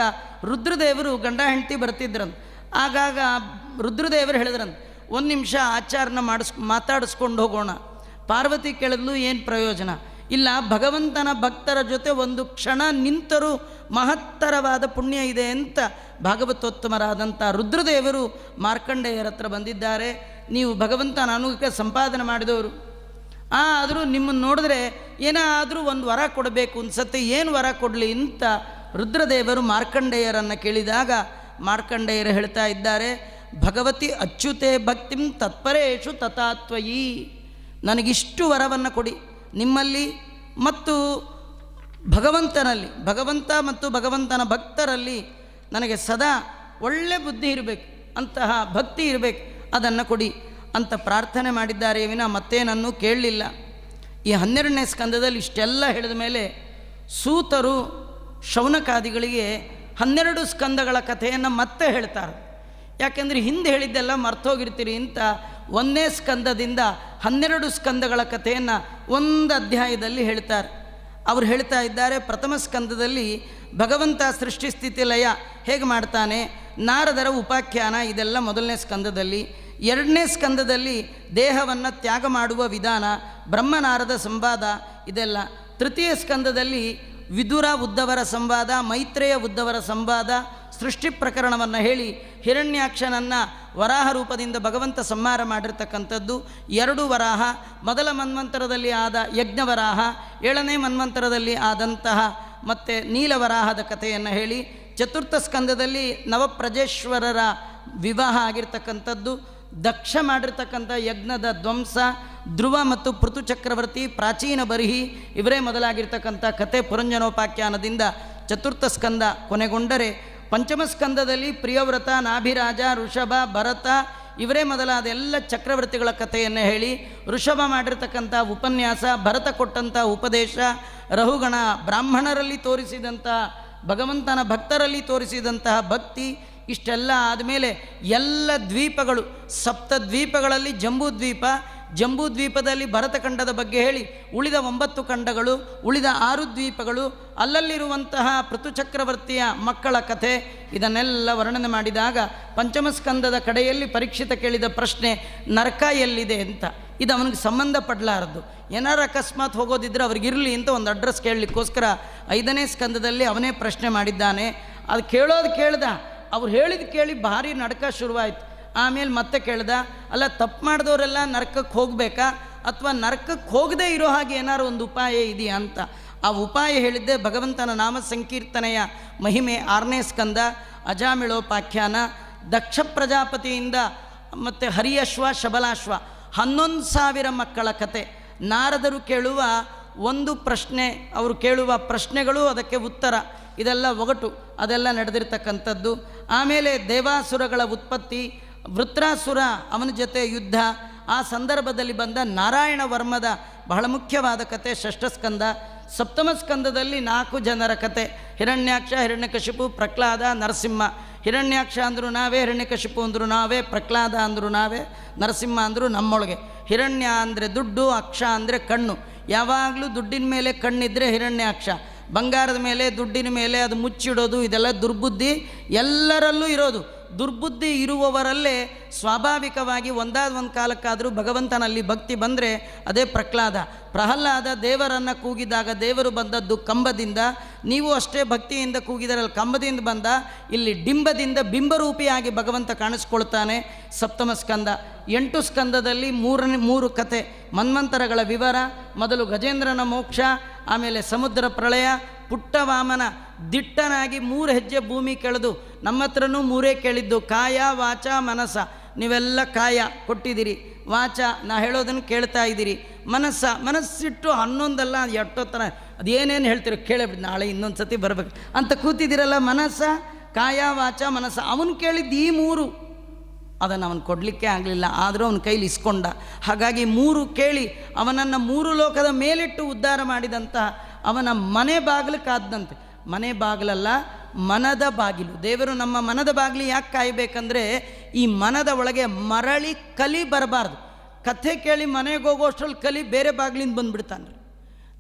ರುದ್ರದೇವರು ಗಂಡ ಹೆಂಡತಿ ಬರ್ತಿದ್ರಂತ. ಆಗಾಗ ರುದ್ರದೇವರು ಹೇಳಿದ್ರಂತ, 1 ನಿಮಿಷ ಆಚಾರನ ಮಾತಾಡಿಸ್ಕೊಂಡು ಹೋಗೋಣ. ಪಾರ್ವತಿ ಕೇಳಿದ್ಲು, ಏನು ಪ್ರಯೋಜನ ಇಲ್ಲ, ಭಗವಂತನ ಭಕ್ತರ ಜೊತೆ ಒಂದು ಕ್ಷಣ ನಿಂತರೂ ಮಹತ್ತರವಾದ ಪುಣ್ಯ ಇದೆ ಅಂತ ಭಾಗವತೋತ್ತಮರಾದಂಥ ರುದ್ರದೇವರು ಮಾರ್ಕಂಡೇಯರ ಹತ್ರ ಬಂದಿದ್ದಾರೆ. ನೀವು ಭಗವಂತನ ಅನುಗ್ರಹ ಸಂಪಾದನೆ ಮಾಡಿದವರು, ಆದರೂ ನಿಮ್ಮನ್ನು ನೋಡಿದ್ರೆ ಏನಾದರೂ ಒಂದು ವರ ಕೊಡಬೇಕು ಅನ್ಸತ್ತೆ, ಏನು ವರ ಕೊಡಲಿ ಅಂತ ರುದ್ರದೇವರು ಮಾರ್ಕಂಡೇಯರನ್ನು ಕೇಳಿದಾಗ ಮಾರ್ಕಂಡೇಯರು ಹೇಳ್ತಾ ಇದ್ದಾರೆ, ಭಗವತಿ ಅಚ್ಯುತೆ ಭಕ್ತಿಂ ತತ್ಪರೇಶು ತಥಾತ್ವಯಿ, ನನಗಿಷ್ಟು ವರವನ್ನು ಕೊಡಿ ನಿಮ್ಮಲ್ಲಿ ಮತ್ತು ಭಗವಂತನಲ್ಲಿ, ಭಗವಂತ ಮತ್ತು ಭಗವಂತನ ಭಕ್ತರಲ್ಲಿ ನನಗೆ ಸದಾ ಒಳ್ಳೆ ಬುದ್ಧಿ ಇರಬೇಕು, ಅಂತಹ ಭಕ್ತಿ ಇರಬೇಕು, ಅದನ್ನು ಕೊಡಿ ಅಂತ ಪ್ರಾರ್ಥನೆ ಮಾಡಿದ್ದಾರೆ ವಿನ ಮತ್ತೇನನ್ನು ಕೇಳಲಿಲ್ಲ. ಈ 12ನೇ ಸ್ಕಂದದಲ್ಲಿ ಇಷ್ಟೆಲ್ಲ ಹೇಳಿದ ಮೇಲೆ ಸೂತರು ಶೌನಕಾದಿಗಳಿಗೆ 12 ಸ್ಕಂದಗಳ ಕಥೆಯನ್ನು ಮತ್ತೆ ಹೇಳ್ತಾರೆ. ಯಾಕೆಂದರೆ ಹಿಂದೆ ಹೇಳಿದ್ದೆಲ್ಲ ಮರ್ತೋಗಿರ್ತೀರಿ ಅಂತ 1ನೇ ಸ್ಕಂದದಿಂದ 12 ಸ್ಕಂದಗಳ ಕಥೆಯನ್ನು ಒಂದು ಅಧ್ಯಾಯದಲ್ಲಿ ಹೇಳ್ತಾರೆ. ಅವರು ಹೇಳ್ತಾ ಇದ್ದಾರೆ, ಪ್ರಥಮ ಸ್ಕಂದದಲ್ಲಿ ಭಗವಂತ ಸೃಷ್ಟಿ ಸ್ಥಿತಿ ಲಯ ಹೇಗೆ ಮಾಡ್ತಾನೆ, ನಾರದರ ಉಪಾಖ್ಯಾನ, ಇದೆಲ್ಲ 1ನೇ ಸ್ಕಂದದಲ್ಲಿ. 2ನೇ ಸ್ಕಂದದಲ್ಲಿ ದೇಹವನ್ನು ತ್ಯಾಗ ಮಾಡುವ ವಿಧಾನ, ಬ್ರಹ್ಮನಾರದ ಸಂವಾದ, ಇದೆಲ್ಲ. ತೃತೀಯ ಸ್ಕಂದದಲ್ಲಿ ವಿದುರ ಉದ್ದವರ ಸಂವಾದ, ಮೈತ್ರೇಯ ಉದ್ದವರ ಸಂವಾದ, ಸೃಷ್ಟಿ ಪ್ರಕರಣವನ್ನು ಹೇಳಿ ಹಿರಣ್ಯಾಕ್ಷನನ್ನು ವರಾಹ ರೂಪದಿಂದ ಭಗವಂತ ಸಂಹಾರ ಮಾಡಿರ್ತಕ್ಕಂಥದ್ದು 2 ವರಾಹ. ಮೊದಲ ಮನ್ವಂತರದಲ್ಲಿ ಆದ ಯಜ್ಞವರಾಹ, 7ನೇ ಮನ್ವಂತರದಲ್ಲಿ ಆದಂತಹ ಮತ್ತು ನೀಲವರಾಹದ ಕಥೆಯನ್ನು ಹೇಳಿ ಚತುರ್ಥ ಸ್ಕಂದದಲ್ಲಿ ನವಪ್ರಜೇಶ್ವರರ ವಿವಾಹ ಆಗಿರ್ತಕ್ಕಂಥದ್ದು, ದಕ್ಷ ಮಾಡಿರ್ತಕ್ಕಂಥ ಯಜ್ಞದ ಧ್ವಂಸ, ಧ್ರುವ ಮತ್ತು ಪೃಥು ಚಕ್ರವರ್ತಿ, ಪ್ರಾಚೀನ ಬರಿಹಿ ಇವರೇ ಮೊದಲಾಗಿರ್ತಕ್ಕಂಥ ಕಥೆ ಪುರಂಜನೋಪಾಖ್ಯಾನದಿಂದ ಚತುರ್ಥ ಸ್ಕಂದ ಕೊನೆಗೊಂಡರೆ, ಪಂಚಮ ಸ್ಕಂದದಲ್ಲಿ ಪ್ರಿಯವ್ರತ, ನಾಭಿರಾಜ, ಋಷಭ, ಭರತ ಇವರೇ ಮೊದಲಾದ ಎಲ್ಲ ಚಕ್ರವರ್ತಿಗಳ ಕಥೆಯನ್ನು ಹೇಳಿ, ಋಷಭ ಮಾಡಿರ್ತಕ್ಕಂಥ ಉಪನ್ಯಾಸ, ಭರತ ಕೊಟ್ಟಂಥ ಉಪದೇಶ, ರಹುಗಣ ಬ್ರಾಹ್ಮಣರಲ್ಲಿ ತೋರಿಸಿದಂಥ ಭಗವಂತನ ಭಕ್ತರಲ್ಲಿ ತೋರಿಸಿದಂತಹ ಭಕ್ತಿ, ಇಷ್ಟೆಲ್ಲ ಆದಮೇಲೆ ಎಲ್ಲ ದ್ವೀಪಗಳು, ಸಪ್ತ ದ್ವೀಪಗಳಲ್ಲಿ ಜಂಬೂದ್ವೀಪದಲ್ಲಿ ಭರತಖಂಡದ ಬಗ್ಗೆ ಹೇಳಿ, ಉಳಿದ 9 ಖಂಡಗಳು, ಉಳಿದ 6 ದ್ವೀಪಗಳು, ಅಲ್ಲಲ್ಲಿರುವಂತಹ ಪೃಥುಚಕ್ರವರ್ತಿಯ ಮಕ್ಕಳ ಕಥೆ, ಇದನ್ನೆಲ್ಲ ವರ್ಣನೆ ಮಾಡಿದಾಗ ಪಂಚಮಸ್ಕಂದದ ಕಡೆಯಲ್ಲಿ ಪರೀಕ್ಷಿತ ಕೇಳಿದ ಪ್ರಶ್ನೆ ನರಕ ಎಲ್ಲಿದೆ ಅಂತ. ಇದು ಅವನಿಗೆ ಸಂಬಂಧಪಡಲಾರದ್ದು. ಏನಾರು ಅಕಸ್ಮಾತ್ ಹೋಗೋದಿದ್ದರೆ ಅವ್ರಿಗಿರಲಿ ಅಂತ ಒಂದು ಅಡ್ರೆಸ್ ಕೇಳಲಿಕ್ಕೋಸ್ಕರ 5ನೇ ಸ್ಕಂದದಲ್ಲಿ ಅವನೇ ಪ್ರಶ್ನೆ ಮಾಡಿದ್ದಾನೆ. ಅದು ಕೇಳ್ದ, ಅವ್ರು ಹೇಳಿದ ಕೇಳಿ ಭಾರಿ ನಡಕ ಶುರುವಾಯಿತು. ಆಮೇಲೆ ಮತ್ತೆ ಕೇಳ್ದ, ಅಲ್ಲ ತಪ್ಪು ಮಾಡಿದವರೆಲ್ಲ ನರಕಕ್ಕೆ ಹೋಗಬೇಕಾ, ಅಥವಾ ನರಕಕ್ಕೆ ಹೋಗದೇ ಇರೋ ಹಾಗೆ ಏನಾರು ಒಂದು ಉಪಾಯ ಇದೆಯಾ ಅಂತ. ಆ ಉಪಾಯ ಹೇಳಿದ್ದೆ ಭಗವಂತನ ನಾಮ ಸಂಕೀರ್ತನೆಯ ಮಹಿಮೆ 6ನೇ ಸ್ಕಂದ, ಅಜಾಮಿಳೋಪಾಖ್ಯಾನ. ದಕ್ಷ ಪ್ರಜಾಪತಿಯಿಂದ ಮತ್ತು ಹರಿಯಶ್ವ, ಶಬಲಾಶ್ವ 11,000 ಮಕ್ಕಳ ಕತೆ. ನಾರದರು ಕೇಳುವ ಒಂದು ಪ್ರಶ್ನೆ, ಅವರು ಕೇಳುವ ಪ್ರಶ್ನೆಗಳು, ಅದಕ್ಕೆ ಉತ್ತರ, ಇದೆಲ್ಲ ಒಗಟು, ಅದೆಲ್ಲ ನಡೆದಿರ್ತಕ್ಕಂಥದ್ದು. ಆಮೇಲೆ ದೇವಾಸುರಗಳ ಉತ್ಪತ್ತಿ, ವೃತ್ರಾಸುರ ಅವನ ಜೊತೆ ಯುದ್ಧ, ಆ ಸಂದರ್ಭದಲ್ಲಿ ಬಂದ ನಾರಾಯಣ ವರ್ಮದ ಬಹಳ ಮುಖ್ಯವಾದ ಕತೆ ಷಷ್ಠಸ್ಕಂದ. ಸಪ್ತಮ ಸ್ಕಂದದಲ್ಲಿ 4 ಜನರ ಕತೆ, ಹಿರಣ್ಯಾಕ್ಷ, ಹಿರಣ್ಯಕಶಿಪು, ಪ್ರಹ್ಲಾದ, ನರಸಿಂಹ. ಹಿರಣ್ಯಾಕ್ಷ ಅಂದರು ನಾವೇ, ಹಿರಣ್ಯಕಶಿಪು ಅಂದರು ನಾವೇ, ಪ್ರಹ್ಲಾದ ಅಂದರು ನಾವೇ, ನರಸಿಂಹ ಅಂದರು ನಮ್ಮೊಳಗೆ. ಹಿರಣ್ಯ ಅಂದರೆ ದುಡ್ಡು, ಅಕ್ಷ ಅಂದರೆ ಕಣ್ಣು. ಯಾವಾಗಲೂ ದುಡ್ಡಿನ ಮೇಲೆ ಕಣ್ಣಿದ್ರೆ ಹಿರಣ್ಯಾಕ್ಷ, ಬಂಗಾರದ ಮೇಲೆ ದುಡ್ಡಿನ ಮೇಲೆ ಅದು ಮುಚ್ಚಿಡೋದು, ಇದೆಲ್ಲ ದುರ್ಬುದ್ಧಿ ಎಲ್ಲರಲ್ಲೂ ಇರೋದು. ದುರ್ಬುದ್ಧಿ ಇರುವವರಲ್ಲೇ ಸ್ವಾಭಾವಿಕವಾಗಿ ಒಂದಾದ ಒಂದು ಕಾಲಕ್ಕಾದರೂ ಭಗವಂತನಲ್ಲಿ ಭಕ್ತಿ ಬಂದರೆ ಅದೇ ಪ್ರಹ್ಲಾದ ದೇವರನ್ನು ಕೂಗಿದಾಗ ದೇವರು ಬಂದದ್ದು ಕಂಬದಿಂದ, ನೀವು ಅಷ್ಟೇ ಭಕ್ತಿಯಿಂದ ಕೂಗಿದರಲ್ಲಿ ಕಂಬದಿಂದ ಬಂದ, ಇಲ್ಲಿ ಡಿಂಬದಿಂದ ಬಿಂಬರೂಪಿಯಾಗಿ ಭಗವಂತ ಕಾಣಿಸ್ಕೊಳ್ತಾನೆ. ಸಪ್ತಮ ಸ್ಕಂದ. 8 ಸ್ಕಂದದಲ್ಲಿ 3 ಕತೆ, ಮನ್ವಂತರಗಳ ವಿವರ. ಮೊದಲು ಗಜೇಂದ್ರನ ಮೋಕ್ಷ, ಆಮೇಲೆ ಸಮುದ್ರ ಪ್ರಳಯ, ಪುಟ್ಟ ವಾಮನ ದಿಟ್ಟನಾಗಿ 3 ಹೆಜ್ಜೆ ಭೂಮಿ ಕೆಳೆದು, ನಮ್ಮ ಹತ್ರನೂ 3 ಕೇಳಿದ್ದು, ಕಾಯ, ವಾಚ, ಮನಸ. ನೀವೆಲ್ಲ ಕಾಯ ಕೊಟ್ಟಿದ್ದೀರಿ, ವಾಚ ನಾ ಹೇಳೋದನ್ನು ಕೇಳ್ತಾ ಇದ್ದೀರಿ, ಮನಸ್ಸಿಟ್ಟು 11 ಅಲ್ಲ ಎಷ್ಟೊತ್ತರ ಅದೇನೇನು ಹೇಳ್ತೀರೋ ಕೇಳಬಿಡಿ, ನಾಳೆ ಇನ್ನೊಂದು ಸತಿ ಬರಬೇಕು ಅಂತ ಕೂತಿದ್ದೀರಲ್ಲ. ಮನಸ್ಸ, ಕಾಯ, ವಾಚ, ಮನಸ್ಸ. ಅವನು ಕೇಳಿದ್ದು ಈ 3, ಅದನ್ನು ಅವನು ಕೊಡಲಿಕ್ಕೆ ಆಗಲಿಲ್ಲ, ಆದರೂ ಅವನ ಕೈಲಿ ಇಸ್ಕೊಂಡ. ಹಾಗಾಗಿ 3 ಕೇಳಿ ಅವನನ್ನು 3 ಲೋಕದ ಮೇಲಿಟ್ಟು ಉದ್ಧಾರ ಮಾಡಿದಂತಹ ಅವನ ಮನೆ ಬಾಗಿಲು ಕಾದಂತೆ. ಮನೆ ಬಾಗಿಲಲ್ಲ, ಮನದ ಬಾಗಿಲು. ದೇವರು ನಮ್ಮ ಮನದ ಬಾಗಿಲು ಯಾಕೆ ಕಾಯಬೇಕಂದ್ರೆ, ಈ ಮನದ ಒಳಗೆ ಮರಳಿ ಕಲಿ ಬರಬಾರ್ದು. ಕಥೆ ಕೇಳಿ ಮನೆಗೆ ಹೋಗೋಷ್ಟರಲ್ಲಿ ಕಲಿ ಬೇರೆ ಬಾಗಿಲಿಂದ ಬಂದುಬಿಡ್ತಾನೆ.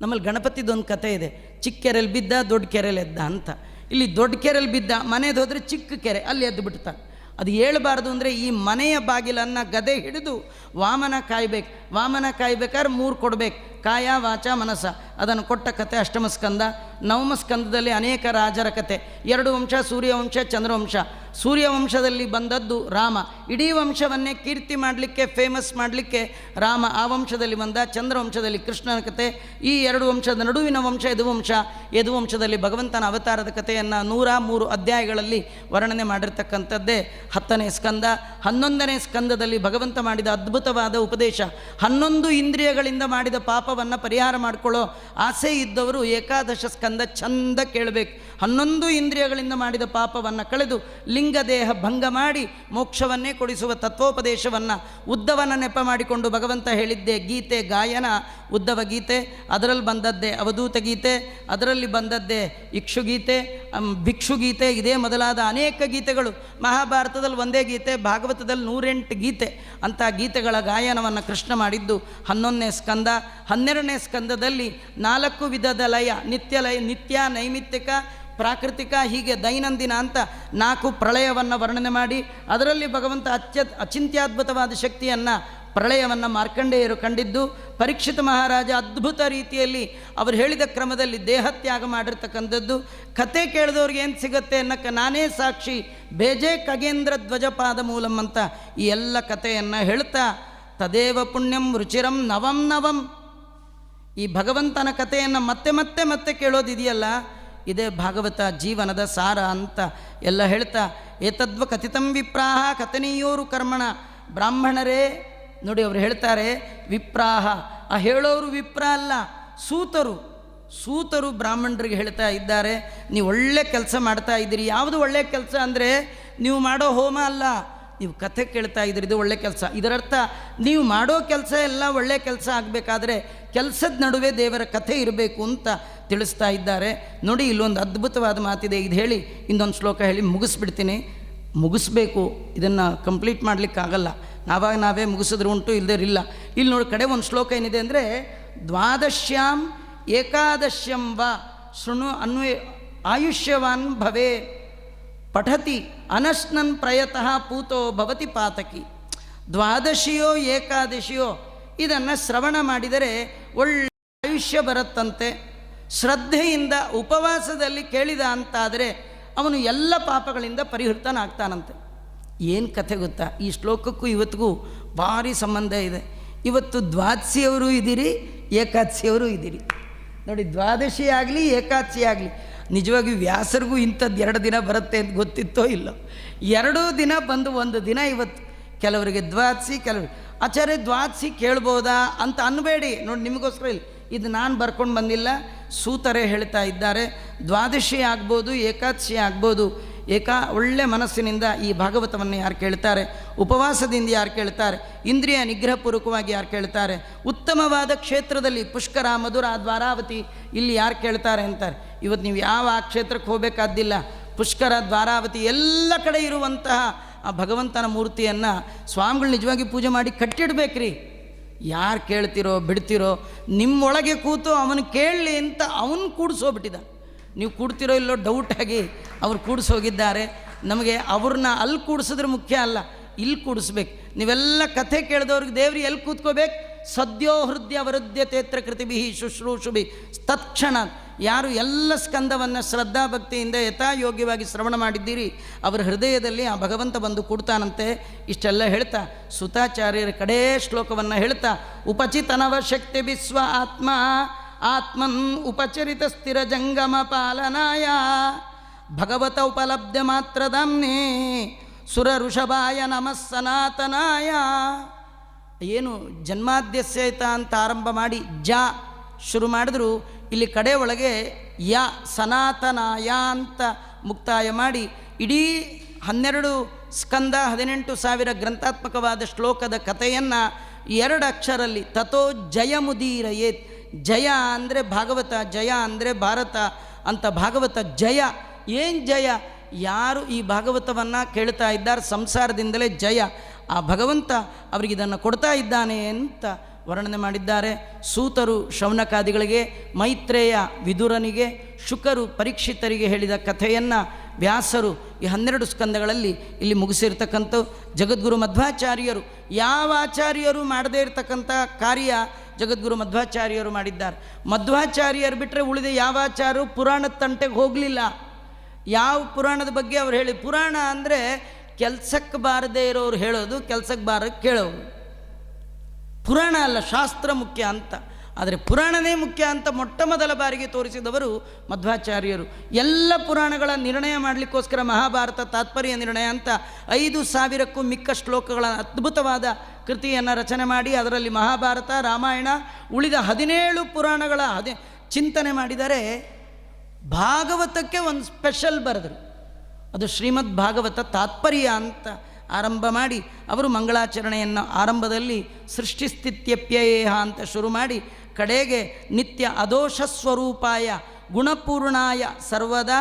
ನಮ್ಮಲ್ಲಿ ಗಣಪತಿದೊಂದು ಕಥೆ ಇದೆ, ಚಿಕ್ಕ ಕೆರೆಯಲ್ಲಿ ಬಿದ್ದ ದೊಡ್ಡ ಕೆರೆಯಲ್ಲಿ ಎದ್ದ ಅಂತ. ಇಲ್ಲಿ ದೊಡ್ಡ ಕೆರೆಯಲ್ಲಿ ಬಿದ್ದ, ಮನೆದು ಹೋದರೆ ಚಿಕ್ಕ ಕೆರೆ, ಅಲ್ಲಿ ಎದ್ದು ಬಿಡ್ತಾನೆ. ಅದು ಹೇಳಬಾರ್ದು ಅಂದರೆ ಈ ಮನೆಯ ಬಾಗಿಲನ್ನು ಗದೆ ಹಿಡಿದು ವಾಮನ ಕಾಯ್ಬೇಕು. ವಾಮನ ಕಾಯ್ಬೇಕಾದ್ರೆ 3 ಕೊಡಬೇಕು, ಕಾಯ, ವಾಚ, ಮನಸ. ಅದನ್ನು ಕೊಟ್ಟ ಕತೆ ಅಷ್ಟಮ ಸ್ಕಂದ. ನವಮ ಸ್ಕಂದದಲ್ಲಿ ಅನೇಕ ರಾಜರ ಕತೆ, 2 ವಂಶ, ಸೂರ್ಯವಂಶ, ಚಂದ್ರವಂಶ. ಸೂರ್ಯವಂಶದಲ್ಲಿ ಬಂದದ್ದು ರಾಮ, ಇಡೀ ವಂಶವನ್ನೇ ಕೀರ್ತಿ ಮಾಡಲಿಕ್ಕೆ, ಫೇಮಸ್ ಮಾಡಲಿಕ್ಕೆ ರಾಮ ಆ ವಂಶದಲ್ಲಿ ಬಂದ. ಚಂದ್ರವಂಶದಲ್ಲಿ ಕೃಷ್ಣನ ಕತೆ. ಈ 2 ವಂಶದ ನಡುವಿನ ವಂಶ ಯದುವಂಶ. ಯದುವಂಶದಲ್ಲಿ ಭಗವಂತನ ಅವತಾರದ ಕಥೆಯನ್ನು 103 ಅಧ್ಯಾಯಗಳಲ್ಲಿ ವರ್ಣನೆ ಮಾಡಿರ್ತಕ್ಕಂಥದ್ದೇ 10ನೇ ಸ್ಕಂದ. 11ನೇ ಸ್ಕಂದದಲ್ಲಿ ಭಗವಂತ ಮಾಡಿದ ಅದ್ಭುತವಾದ ಉಪದೇಶ. 11 ಇಂದ್ರಿಯಗಳಿಂದ ಮಾಡಿದ ಪಾಪವನ್ನು ಪರಿಹಾರ ಮಾಡಿಕೊಳ್ಳೋ ಆಸೆ ಇದ್ದವರು ಏಕಾದಶ ಸ್ಕಂದ ಚಂದ ಕೇಳಬೇಕು. 11 ಇಂದ್ರಿಯಗಳಿಂದ ಮಾಡಿದ ಪಾಪವನ್ನು ಕಳೆದು ಲಿಂಗದೇಹ ಭಂಗ ಮಾಡಿ ಮೋಕ್ಷವನ್ನೇ ಕೊಡಿಸುವ ತತ್ವೋಪದೇಶವನ್ನು ಉದ್ದವನ ನೆಪ ಮಾಡಿಕೊಂಡು ಭಗವಂತ ಹೇಳಿದ್ದೇ ಗೀತೆ ಗಾಯನ, ಉದ್ದವ ಗೀತೆ. ಅದರಲ್ಲಿ ಬಂದದ್ದೇ ಅವಧೂತ ಗೀತೆ, ಅದರಲ್ಲಿ ಬಂದದ್ದೇ ಇಕ್ಷುಗೀತೆ, ಭಿಕ್ಷುಗೀತೆ, ಇದೇ ಮೊದಲಾದ ಅನೇಕ ಗೀತೆಗಳು. ಮಹಾಭಾರತದಲ್ಲಿ ಒಂದೇ ಗೀತೆ, ಭಾಗವತದಲ್ಲಿ 108 ಗೀತೆ. ಅಂಥ ಗೀತೆಗಳ ಗಾಯನವನ್ನು ಕೃಷ್ಣ ಮಾಡಿದ್ದು 11ನೇ ಸ್ಕಂದ. 12ನೇ ಸ್ಕಂದದಲ್ಲಿ 4 ವಿಧದ ಲಯ, ನಿತ್ಯ, ನೈಮಿತ್ತಿಕ, ಪ್ರಾಕೃತಿಕ, ಹೀಗೆ ದೈನಂದಿನ ಅಂತ 4 ಪ್ರಳಯವನ್ನು ವರ್ಣನೆ ಮಾಡಿ, ಅದರಲ್ಲಿ ಭಗವಂತ ಅಚಿಂತ್ಯದ್ಭುತವಾದ ಶಕ್ತಿಯನ್ನು, ಪ್ರಳಯವನ್ನು ಮಾರ್ಕಂಡೇಯರು ಕಂಡಿದ್ದು. ಪರೀಕ್ಷಿತ ಮಹಾರಾಜ ಅದ್ಭುತ ರೀತಿಯಲ್ಲಿ ಅವರು ಹೇಳಿದ ಕ್ರಮದಲ್ಲಿ ದೇಹತ್ಯಾಗ ಮಾಡಿರ್ತಕ್ಕಂಥದ್ದು. ಕತೆ ಕೇಳಿದವ್ರಿಗೆ ಏನು ಸಿಗುತ್ತೆ ಅನ್ನಕ್ಕೆ ನಾನೇ ಸಾಕ್ಷಿ, ಬೇಜೆ ಖಗೇಂದ್ರ ಧ್ವಜಪಾದ ಮೂಲಂ ಅಂತ ಈ ಎಲ್ಲ ಕಥೆಯನ್ನು ಹೇಳ್ತಾ, ತದೇವ ಪುಣ್ಯಂ ರುಚಿರಂ ನವಂ ನವಂ. ಈ ಭಗವಂತನ ಕಥೆಯನ್ನು ಮತ್ತೆ ಮತ್ತೆ ಮತ್ತೆ ಕೇಳೋದಿದೆಯಲ್ಲ, ಇದೇ ಭಾಗವತ ಜೀವನದ ಸಾರ ಅಂತ ಎಲ್ಲ ಹೇಳ್ತಾ, ಏತದ್ವ ಕಥಿತಂ ವಿಪ್ರಾಹ ಕಥನೀಯೋರು ಕರ್ಮಣ. ಬ್ರಾಹ್ಮಣರೇ ನೋಡಿ, ಅವರು ಹೇಳ್ತಾರೆ ವಿಪ್ರಾಹ, ಆ ಹೇಳೋರು ವಿಪ್ರ ಅಲ್ಲ, ಸೂತರು ಬ್ರಾಹ್ಮಣರಿಗೆ ಹೇಳ್ತಾ ಇದ್ದಾರೆ, ನೀವು ಒಳ್ಳೆ ಕೆಲಸ ಮಾಡ್ತಾ ಇದ್ದೀರಿ. ಯಾವುದು ಒಳ್ಳೆ ಕೆಲಸ ಅಂದರೆ ನೀವು ಮಾಡೋ ಹೋಮ ಅಲ್ಲ, ನೀವು ಕಥೆ ಕೇಳ್ತಾ ಇದ್ದೀರಿ, ಇದು ಒಳ್ಳೆ ಕೆಲಸ. ಇದರರ್ಥ ನೀವು ಮಾಡೋ ಕೆಲಸ ಎಲ್ಲ ಒಳ್ಳೆ ಕೆಲಸ ಆಗಬೇಕಾದ್ರೆ ಕೆಲಸದ ನಡುವೆ ದೇವರ ಕಥೆ ಇರಬೇಕು ಅಂತ ತಿಳಿಸ್ತಾ ಇದ್ದಾರೆ. ನೋಡಿ, ಇಲ್ಲೊಂದು ಅದ್ಭುತವಾದ ಮಾತಿದೆ, ಇದು ಹೇಳಿ ಇನ್ನೊಂದು ಶ್ಲೋಕ ಹೇಳಿ ಮುಗಿಸ್ಬಿಡ್ತೀನಿ. ಮುಗಿಸ್ಬೇಕು, ಇದನ್ನು ಕಂಪ್ಲೀಟ್ ಮಾಡಲಿಕ್ಕಾಗಲ್ಲ, ನಾವೇ ಮುಗಿಸಿದ್ರು ಉಂಟು, ಇಲ್ಲದಿರಲಿಲ್ಲ. ಇಲ್ಲಿ ನೋಡಿ, ಕಡೆ ಒಂದು ಶ್ಲೋಕ ಏನಿದೆ ಅಂದರೆ, ದ್ವಾದಶ್ಯಾಂ ಏಕಾದಶ್ಯಂ ವಾ ಶೃಣು ಅನ್ವಯ ಆಯುಷ್ಯವಾನ್ ಭವೇ ಪಠತಿ ಅನಶ್ನನ್ ಪ್ರಯತಃ ಪೂತೋ ಭವತಿ ಪಾತಕಿ. ದ್ವಾದಶಿಯೋ ಏಕಾದಶಿಯೋ ಇದನ್ನು ಶ್ರವಣ ಮಾಡಿದರೆ ಒಳ್ಳೆ ಆಯುಷ್ಯ ಬರುತ್ತಂತೆ. ಶ್ರದ್ಧೆಯಿಂದ ಉಪವಾಸದಲ್ಲಿ ಕೇಳಿದ ಅಂತಾದರೆ ಅವನು ಎಲ್ಲ ಪಾಪಗಳಿಂದ ಪರಿಹೃತನಾಗ್ತಾನಂತೆ. ಏನು ಕಥೆ ಗೊತ್ತಾ, ಈ ಶ್ಲೋಕಕ್ಕೂ ಇವತ್ತಿಗೂ ಭಾರಿ ಸಂಬಂಧ ಇದೆ. ಇವತ್ತು ದ್ವಾದಶಿಯವರು ಇದ್ದೀರಿ, ಏಕಾದಶಿಯವರು ಇದ್ದೀರಿ ನೋಡಿ. ದ್ವಾದಶಿ ಆಗಲಿ ಏಕಾದಶಿ ಆಗಲಿ, ನಿಜವಾಗಿ ವ್ಯಾಸರಿಗೂ ಇಂಥದ್ದು 2 ದಿನ ಬರುತ್ತೆ ಅಂತ ಗೊತ್ತಿತ್ತೋ ಇಲ್ಲ. 2 ದಿನ ಬಂದು 1 ದಿನ ಇವತ್ತು. ಕೆಲವರಿಗೆ ದ್ವಾದಶಿ, ಕೆಲವರಿಗೆ ಆಚಾರ್ಯ ದ್ವಾದಶಿ ಕೇಳ್ಬೋದಾ ಅಂತ ಅನ್ಬೇಡಿ. ನೋಡಿ, ನಿಮಗೋಸ್ಕರ ಇಲ್ಲ, ಇದು ನಾನು ಬರ್ಕೊಂಡು ಬಂದಿಲ್ಲ, ಸೂತರೇ ಹೇಳ್ತಾ ಇದ್ದಾರೆ. ದ್ವಾದಶಿ ಆಗ್ಬೋದು, ಏಕಾದಶಿ ಆಗ್ಬೋದು. ಒಳ್ಳೆ ಮನಸ್ಸಿನಿಂದ ಈ ಭಾಗವತವನ್ನು ಯಾರು ಕೇಳ್ತಾರೆ, ಉಪವಾಸದಿಂದ ಯಾರು ಕೇಳ್ತಾರೆ, ಇಂದ್ರಿಯ ನಿಗ್ರಹಪೂರ್ವಕವಾಗಿ ಯಾರು ಕೇಳ್ತಾರೆ, ಉತ್ತಮವಾದ ಕ್ಷೇತ್ರದಲ್ಲಿ ಪುಷ್ಕರ, ಮಧುರ, ದ್ವಾರಾವತಿ ಇಲ್ಲಿ ಯಾರು ಕೇಳ್ತಾರೆ ಅಂತಾರೆ. ಇವತ್ತು ನೀವು ಯಾವ ಆ ಕ್ಷೇತ್ರಕ್ಕೆ ಹೋಗಬೇಕಾದ್ದಿಲ್ಲ, ಪುಷ್ಕರ, ದ್ವಾರಾವತಿ ಎಲ್ಲ ಕಡೆ ಇರುವಂತಹ ಆ ಭಗವಂತನ ಮೂರ್ತಿಯನ್ನು ಸ್ವಾಮಿಗಳು ನಿಜವಾಗಿ ಪೂಜೆ ಮಾಡಿ ಕಟ್ಟಿಡ್ಬೇಕ್ರಿ. ಯಾರು ಕೇಳ್ತಿರೋ ಬಿಡ್ತಿರೋ, ನಿಮ್ಮೊಳಗೆ ಕೂತು ಅವನು ಕೇಳಲಿ ಅಂತ ಅವನು ಕೂಡಿಸೋಗ್ಬಿಟ್ಟಿದ್ದ. ನೀವು ಕೂಡ್ತಿರೋ ಇಲ್ಲೋ ಡೌಟ್ ಆಗಿ ಅವ್ರು ಕೂಡಿಸೋಗಿದ್ದಾರೆ. ನಮಗೆ ಅವ್ರನ್ನ ಅಲ್ಲಿ ಕೂಡಿಸಿದ್ರೆ ಮುಖ್ಯ ಅಲ್ಲ, ಇಲ್ಲಿ ಕೂಡಿಸ್ಬೇಕು. ನೀವೆಲ್ಲ ಕಥೆ ಕೇಳಿದವ್ರಿಗೆ ದೇವ್ರಿಗೆ ಎಲ್ಲಿ ಕೂತ್ಕೋಬೇಕು? ಸದ್ಯೋ ಹೃದಯ ವರುದ್ಯ ತೇತ್ರ ಕೃತಿಭಿ ಶುಶ್ರೂಷುಭಿ ತತ್ಕ್ಷಣ. ಯಾರು ಎಲ್ಲ ಸ್ಕಂದವನ್ನು ಶ್ರದ್ಧಾಭಕ್ತಿಯಿಂದ ಯಥಾಯೋಗ್ಯವಾಗಿ ಶ್ರವಣ ಮಾಡಿದ್ದೀರಿ, ಅವರ ಹೃದಯದಲ್ಲಿ ಆ ಭಗವಂತ ಬಂದು ಕೂಡ್ತಾನಂತೆ. ಇಷ್ಟೆಲ್ಲ ಹೇಳ್ತಾ ಸುತಾಚಾರ್ಯರ ಕಡೇ ಶ್ಲೋಕವನ್ನು ಹೇಳ್ತಾ, ಉಪಚಿತನವ ಶಕ್ತಿ ವಿಶ್ವ ಆತ್ಮ ಆತ್ಮನ್ ಉಪಚರಿತ ಸ್ಥಿರ ಜಂಗಮ ಪಾಲನಾಯ ಭಗವತ ಉಪಲಬ್ಧ ಮಾತ್ರದಮ್ನೇ ಸುರ ಋಷಭಾಯ ನಮಃ ಸನಾತನಾಯ. ಏನು ಜನ್ಮಾದ್ಯಸ್ಯತ ಅಂತ ಆರಂಭ ಮಾಡಿ ಜ ಶುರು ಮಾಡಿದ್ರು, ಇಲ್ಲಿ ಕಡೆ ಒಳಗೆ ಯ ಸನಾತನಾಯ ಅಂತ ಮುಕ್ತಾಯ ಮಾಡಿ ಇಡೀ 12 ಸ್ಕಂದ 18,000 ಗ್ರಂಥಾತ್ಮಕವಾದ ಶ್ಲೋಕದ ಕಥೆಯನ್ನು 2 ಅಕ್ಷರಲ್ಲಿ ತಥೋ ಜಯಮುದೀರಯೇತ್. ಜಯ ಅಂದರೆ ಭಾಗವತ, ಜಯ ಅಂದರೆ ಭಾರತ ಅಂತ. ಭಾಗವತ ಜಯ. ಏನು ಜಯ? ಯಾರು ಈ ಭಾಗವತವನ್ನು ಕೇಳ್ತಾ ಇದ್ದಾರೆ ಸಂಸಾರದಿಂದಲೇ ಜಯ. ಆ ಭಗವಂತ ಅವರಿಗೆ ಇದನ್ನು ಕೊಡ್ತಾ ಇದ್ದಾನೆ ಅಂತ ವರ್ಣನೆ ಮಾಡಿದ್ದಾರೆ. ಸೂತರು ಶೌನಕಾದಿಗಳಿಗೆ, ಮೈತ್ರೇಯ ವಿದುರನಿಗೆ, ಶುಕರು ಪರೀಕ್ಷಿತರಿಗೆ ಹೇಳಿದ ಕಥೆಯನ್ನು ವ್ಯಾಸರು ಈ 12 ಸ್ಕಂದಗಳಲ್ಲಿ ಇಲ್ಲಿ ಮುಗಿಸಿರ್ತಕ್ಕಂಥ ಜಗದ್ಗುರು ಮಧ್ವಾಚಾರ್ಯರು, ಯಾವ ಆಚಾರ್ಯರು ಮಾಡದೇ ಇರತಕ್ಕಂಥ ಕಾರ್ಯ ಜಗದ್ಗುರು ಮಧ್ವಾಚಾರ್ಯರು ಮಾಡಿದ್ದಾರೆ. ಮಧ್ವಾಚಾರ್ಯರು ಬಿಟ್ಟರೆ ಉಳಿದ ಯಾವ ಆಚಾರ್ಯರು ಪುರಾಣದ ತಂಟೆಗೆ ಹೋಗಲಿಲ್ಲ. ಯಾವ ಪುರಾಣದ ಬಗ್ಗೆ ಅವ್ರು ಹೇಳಿ, ಪುರಾಣ ಅಂದರೆ ಕೆಲಸಕ್ಕೆ ಬಾರದೇ ಇರೋರು ಹೇಳೋದು, ಕೆಲಸಕ್ಕೆ ಬಾರಕ್ಕೆ ಕೇಳೋರು. ಪುರಾಣ ಅಲ್ಲ, ಶಾಸ್ತ್ರ ಮುಖ್ಯ ಅಂತ. ಆದರೆ ಪುರಾಣನೇ ಮುಖ್ಯ ಅಂತ ಮೊಟ್ಟ ಮೊದಲ ಬಾರಿಗೆ ತೋರಿಸಿದವರು ಮಧ್ವಾಚಾರ್ಯರು. ಎಲ್ಲ ಪುರಾಣಗಳ ನಿರ್ಣಯ ಮಾಡಲಿಕ್ಕೋಸ್ಕರ ಮಹಾಭಾರತ ತಾತ್ಪರ್ಯ ನಿರ್ಣಯ ಅಂತ 5,000ಕ್ಕೂ ಮಿಕ್ಕ ಶ್ಲೋಕಗಳ ಅದ್ಭುತವಾದ ಕೃತಿಯನ್ನು ರಚನೆ ಮಾಡಿ ಅದರಲ್ಲಿ ಮಹಾಭಾರತ, ರಾಮಾಯಣ, ಉಳಿದ 17 ಪುರಾಣಗಳ ಚಿಂತನೆ ಮಾಡಿದರೆ ಭಾಗವತಕ್ಕೆ ಒಂದು ಸ್ಪೆಷಲ್ ಬರೆದರು. ಅದು ಶ್ರೀಮದ್ ಭಾಗವತ ತಾತ್ಪರ್ಯ ಅಂತ ಆರಂಭ ಮಾಡಿ ಅವರು ಮಂಗಳಾಚರಣೆಯನ್ನು ಆರಂಭದಲ್ಲಿ ಸೃಷ್ಟಿಸ್ಥಿತ್ಯಪ್ಯಯೇಹ ಅಂತ ಶುರು ಮಾಡಿ ಕಡೆಗೆ ನಿತ್ಯ ಅದೋಷ ಸ್ವರೂಪಾಯ ಗುಣಪೂರ್ಣಾಯ ಸರ್ವದಾ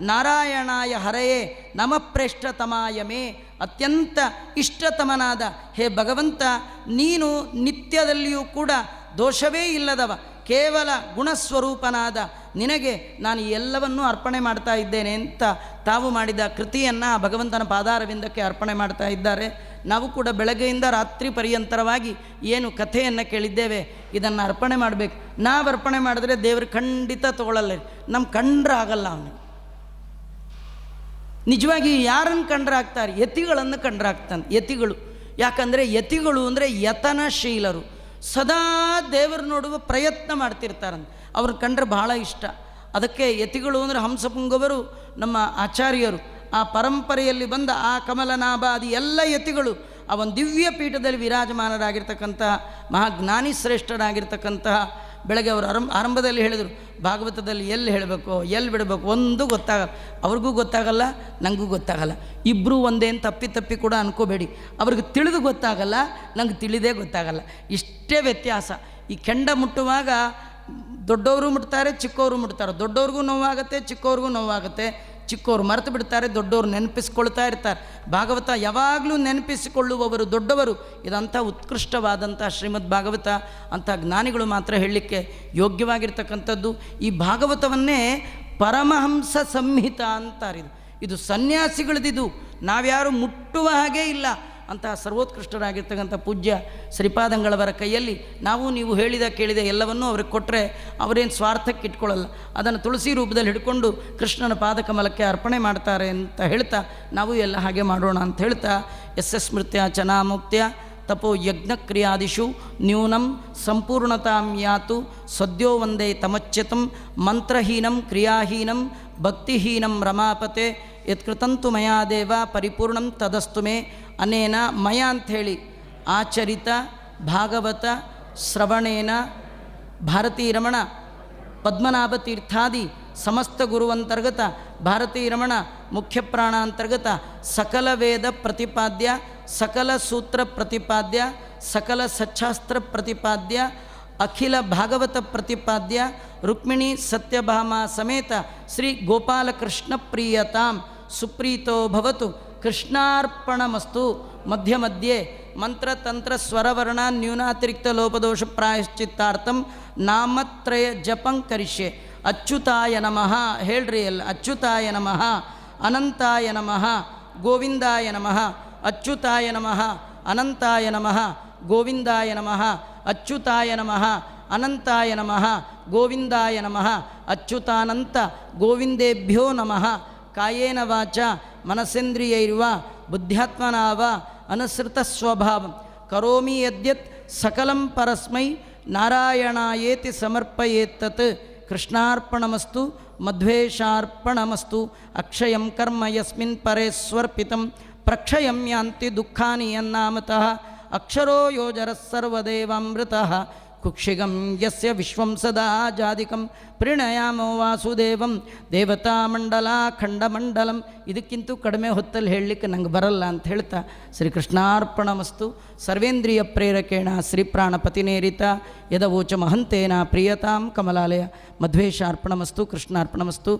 ನಾರಾಯಣಾಯ ಹರೆಯೇ ನಮಪ್ರೇಷ್ಠತಮಾಯ ಮೇ. ಅತ್ಯಂತ ಇಷ್ಟತಮನಾದ ಹೇ ಭಗವಂತ, ನೀನು ನಿತ್ಯದಲ್ಲಿಯೂ ಕೂಡ ದೋಷವೇ ಇಲ್ಲದವ, ಕೇವಲ ಗುಣಸ್ವರೂಪನಾದ ನಿನಗೆ ನಾನು ಎಲ್ಲವನ್ನೂ ಅರ್ಪಣೆ ಮಾಡ್ತಾ ಇದ್ದೇನೆ ಅಂತ ತಾವು ಮಾಡಿದ ಕೃತಿಯನ್ನು ಭಗವಂತನ ಪಾದಾರವಿಂದಕ್ಕೆ ಅರ್ಪಣೆ ಮಾಡ್ತಾ ಇದ್ದಾರೆ. ನಾವು ಕೂಡ ಬೆಳಗ್ಗೆಯಿಂದ ರಾತ್ರಿ ಪರ್ಯಂತರವಾಗಿ ಏನು ಕಥೆಯನ್ನು ಕೇಳಿದ್ದೇವೆ ಇದನ್ನು ಅರ್ಪಣೆ ಮಾಡಬೇಕು. ನಾವು ಅರ್ಪಣೆ ಮಾಡಿದ್ರೆ ದೇವರು ಖಂಡಿತ ತಗೊಳ್ಳಲ್ಲ. ನಮ್ಮ ಕಂಡ್ರೆ ಆಗಲ್ಲ. ಅವನಿಗೆ ನಿಜವಾಗಿ ಯಾರನ್ನು ಕಂಡ್ರಾಗ್ತಾರೆ? ಯತಿಗಳನ್ನು ಕಂಡ್ರಾಗ್ತಾನೆ. ಯತಿಗಳು ಯಾಕಂದರೆ ಯತಿಗಳು ಅಂದರೆ ಯತನಶೀಲರು, ಸದಾ ದೇವರು ನೋಡುವ ಪ್ರಯತ್ನ ಮಾಡ್ತಿರ್ತಾರಂತೆ. ಅವ್ರನ್ನ ಕಂಡ್ರೆ ಬಹಳ ಇಷ್ಟ. ಅದಕ್ಕೆ ಯತಿಗಳು ಅಂದರೆ ಹಂಸಪುಂಗವರು ನಮ್ಮ ಆಚಾರ್ಯರು, ಆ ಪರಂಪರೆಯಲ್ಲಿ ಬಂದ ಆ ಕಮಲನಾಭಾದಿ ಎಲ್ಲ ಯತಿಗಳು ಆ ಒಂದು ದಿವ್ಯ ಪೀಠದಲ್ಲಿ ವಿರಾಜಮಾನರಾಗಿರ್ತಕ್ಕಂತಹ ಮಹಾಜ್ಞಾನಿ ಶ್ರೇಷ್ಠರಾಗಿರ್ತಕ್ಕಂತಹ ಬೆಳಗ್ಗೆ ಅವರು ಆರಂಭದಲ್ಲಿ ಹೇಳಿದರು, ಭಾಗವತದಲ್ಲಿ ಎಲ್ಲಿ ಹೇಳಬೇಕು ಎಲ್ಲಿ ಬಿಡಬೇಕು ಒಂದು ಗೊತ್ತಾಗಲ್ಲ, ಅವ್ರಿಗೂ ಗೊತ್ತಾಗಲ್ಲ ನನಗೂ ಗೊತ್ತಾಗಲ್ಲ, ಇಬ್ಬರೂ ಒಂದೇನು ತಪ್ಪಿ ಕೂಡ ಅನ್ಕೋಬೇಡಿ, ಅವ್ರಿಗೆ ತಿಳಿದು ಗೊತ್ತಾಗಲ್ಲ ನಂಗೆ ತಿಳಿದೇ ಗೊತ್ತಾಗಲ್ಲ, ಇಷ್ಟೇ ವ್ಯತ್ಯಾಸ. ಈ ಕೆಂಡ ಮುಟ್ಟುವಾಗ ದೊಡ್ಡವರು ಮುಟ್ತಾರೆ ಚಿಕ್ಕವರು ಮುಟ್ತಾರೆ, ದೊಡ್ಡವ್ರಿಗೂ ನೋವಾಗುತ್ತೆ ಚಿಕ್ಕವ್ರಿಗೂ ನೋವಾಗುತ್ತೆ, ಚಿಕ್ಕವರು ಮರೆತು ಬಿಡ್ತಾರೆ, ದೊಡ್ಡವರು ನೆನಪಿಸ್ಕೊಳ್ತಾ ಇರ್ತಾರೆ. ಭಾಗವತ ಯಾವಾಗಲೂ ನೆನಪಿಸಿಕೊಳ್ಳುವವರು ದೊಡ್ಡವರು. ಇದಂಥ ಉತ್ಕೃಷ್ಟವಾದಂಥ ಶ್ರೀಮದ್ ಭಾಗವತ ಅಂಥ ಜ್ಞಾನಿಗಳು ಮಾತ್ರ ಹೇಳಲಿಕ್ಕೆ ಯೋಗ್ಯವಾಗಿರ್ತಕ್ಕಂಥದ್ದು. ಈ ಭಾಗವತವನ್ನೇ ಪರಮಹಂಸ ಸಂಹಿತ ಅಂತಾರಿದು. ಇದು ಸನ್ಯಾಸಿಗಳದಿದು, ನಾವ್ಯಾರು ಮುಟ್ಟುವ ಹಾಗೆ ಇಲ್ಲ. ಅಂತಹ ಸರ್ವೋತ್ಕೃಷ್ಟರಾಗಿರ್ತಕ್ಕಂಥ ಪೂಜ್ಯ ಶ್ರೀಪಾದಂಗಳವರ ಕೈಯಲ್ಲಿ ನಾವು ನೀವು ಹೇಳಿದ ಕೇಳಿದ ಎಲ್ಲವನ್ನೂ ಅವ್ರಿಗೆ ಕೊಟ್ಟರೆ ಅವರೇನು ಸ್ವಾರ್ಥಕ್ಕೆ ಇಟ್ಕೊಳ್ಳಲ್ಲ, ಅದನ್ನು ತುಳಸಿ ರೂಪದಲ್ಲಿ ಹಿಡ್ಕೊಂಡು ಕೃಷ್ಣನ ಪಾದಕಮಲಕ್ಕೆ ಅರ್ಪಣೆ ಮಾಡ್ತಾರೆ ಅಂತ ಹೇಳ್ತಾ ನಾವು ಎಲ್ಲ ಹಾಗೆ ಮಾಡೋಣ ಅಂತ ಹೇಳ್ತಾ ಸ್ಮೃತ್ಯ ಚನಾಮುಕ್ತ್ಯ ತಪೋ ಯಜ್ಞಕ್ರಿಯಾದಿಷು ನ್ಯೂನಂ ಸಂಪೂರ್ಣತಾಂ ಯಾತು ಸದ್ಯೋ ವಂದೇ ತಮಚ್ಯತಂ ಮಂತ್ರಹೀನಂ ಕ್ರಿಯಾಹೀನಂ ಭಕ್ತಿಹೀನಂ ರಮಾಪತೆ ಯತ್ಕೃತಂತು ಮಯಾ ದೇವ ಪರಿಪೂರ್ಣಂ ತದಸ್ತು ಮೇ. ಅನೇನ ಮಯ ಅಂಥೇಳಿ ಆಚರಿತ ಭಾಗವತ ಶ್ರವಣೇನ ಭಾರತೀರಮಣ ಪದ್ಮನಾಭ ತೀರ್ಥಾದಿ ಸಮಸ್ತ ಗುರುವಂತರ್ಗತ ಭಾರತೀರಮಣ ಮುಖ್ಯ ಪ್ರಾಣಾಂತರ್ಗತ ಸಕಲ ವೇದ ಪ್ರತಿಪಾದ್ಯ ಸಕಲ ಸೂತ್ರ ಪ್ರತಿಪಾದ್ಯ ಸಕಲ ಸಚ್ಚಾಸ್ತ್ರ ಪ್ರತಿಪಾದ್ಯ ಅಖಿಲ ಭಾಗವತ ಪ್ರತಿಪಾದ್ಯ ರುಕ್ಮಿಣಿ ಸತ್ಯಭಾಮ ಸಮೇತ ಶ್ರೀ ಗೋಪಾಲಕೃಷ್ಣ ಪ್ರಿಯತಾಂ ಸುಪ್ರೀತೋ ಭವತು. ಕೃಷ್ಣಾರ್ಪಣಮಸ್ತು. ಮಧ್ಯ ಮಧ್ಯೆ ಮಂತ್ರತಂತ್ರ ಸ್ವರವರ್ಣ ನ್ಯೂನಾತಿರಿಕ್ತ ಲೋಪದೋಷ ಪ್ರಾಯಶ್ಚಿತ್ತಾರ್ಥಂ ನಾಮತ್ರಯ ಜಪಂ ಕರಿಷ್ಯೆ. ಅಚ್ಯುತಾಯ ನಮಃ ಹೇಳ್ರಿ ಎಲ್ಲ. ಅಚ್ಯುತಾಯ ನಮಃ, ಅನಂತಾಯ ನಮಃ, ಗೋವಿಂದಾಯ ನಮಃ. ಅಚ್ಯುತಾಯ ನಮಃ, ಅನಂತಾಯ ನಮಃ, ಗೋವಿಂದಾಯ ನಮಃ. ಅಚ್ಯುತಾಯ ನಮಃ, ಅನಂತಾಯ ನಮಃ, ಗೋವಿಂದಾಯ ನಮಃ. ಅಚ್ಯುತಾನಂತ ಗೋವಿಂದೇಭ್ಯೋ ನಮಃ. ಕಾಯೇನ ವಾಚ ಮನಸೇಂದ್ರಿಯೈರ್ವ ಬುದ್ಧ್ಯಾತ್ಮನಾವ ಅನುಸೃತ ಸ್ವಭಾವಂ ಕರೋಮಿ ಯದ್ಯತ್ ಸಕಲಂ ಪರಸ್ಮೈ ನಾರಾಯಣಾಯೇತಿ ಸಮರ್ಪಯೇತ್ತತ್. ಕೃಷ್ಣಾರ್ಪಣಮಸ್ತು ಮಧ್ವೇಶಾರ್ಪಣಮಸ್ತು. ಅಕ್ಷಯಂ ಕರ್ಮ ಯಸ್ಮಿನ್ ಪರೇಸ್ವರ್ಪಿತಂ ಪ್ರಕ್ಷಯಂ ಯಾಂತಿ ದುಃಖಾನಿ ಯನ್ನಾಮತಃ. ಅಕ್ಷರೋ ಯೋಜರಃ ಸರ್ವದೇವಾಮೃತಃ ಕುಕ್ಷಿಗಂ ಯಸ್ಯ ವಿಶ್ವಂ ಸದಾ ಜಾದಿಕಂ ಪ್ರಣಯಾಮೋ ವಾಸುದೇವಂ ದೇವತಾಮಂಡಲ ಖಂಡಮಂಡಲಂ. ಇದಕ್ಕಿಂತೂ ಕಡಿಮೆ ಹೊತ್ತಲ್ಲಿ ಹೇಳಲಿಕ್ಕೆ ನಂಗೆ ಬರಲ್ಲ ಅಂತ ಹೇಳ್ತಾ ಶ್ರೀಕೃಷ್ಣಾರ್ಪಣಮಸ್ತು. ಸರ್ವೇಂದ್ರಿಯ ಪ್ರೇರಕೇಣ ಶ್ರೀಪ್ರಾಣಪತಿನೇರಿತ ಯದವೋಚ ಮಹಂತೇನ ಪ್ರಿಯತಾಂ ಕಮಲಾಲಯ. ಮಧ್ವೇಶಾರ್ಪಣಮಸ್ತು. ಕೃಷ್ಣಾರ್ಪಣಮಸ್ತು.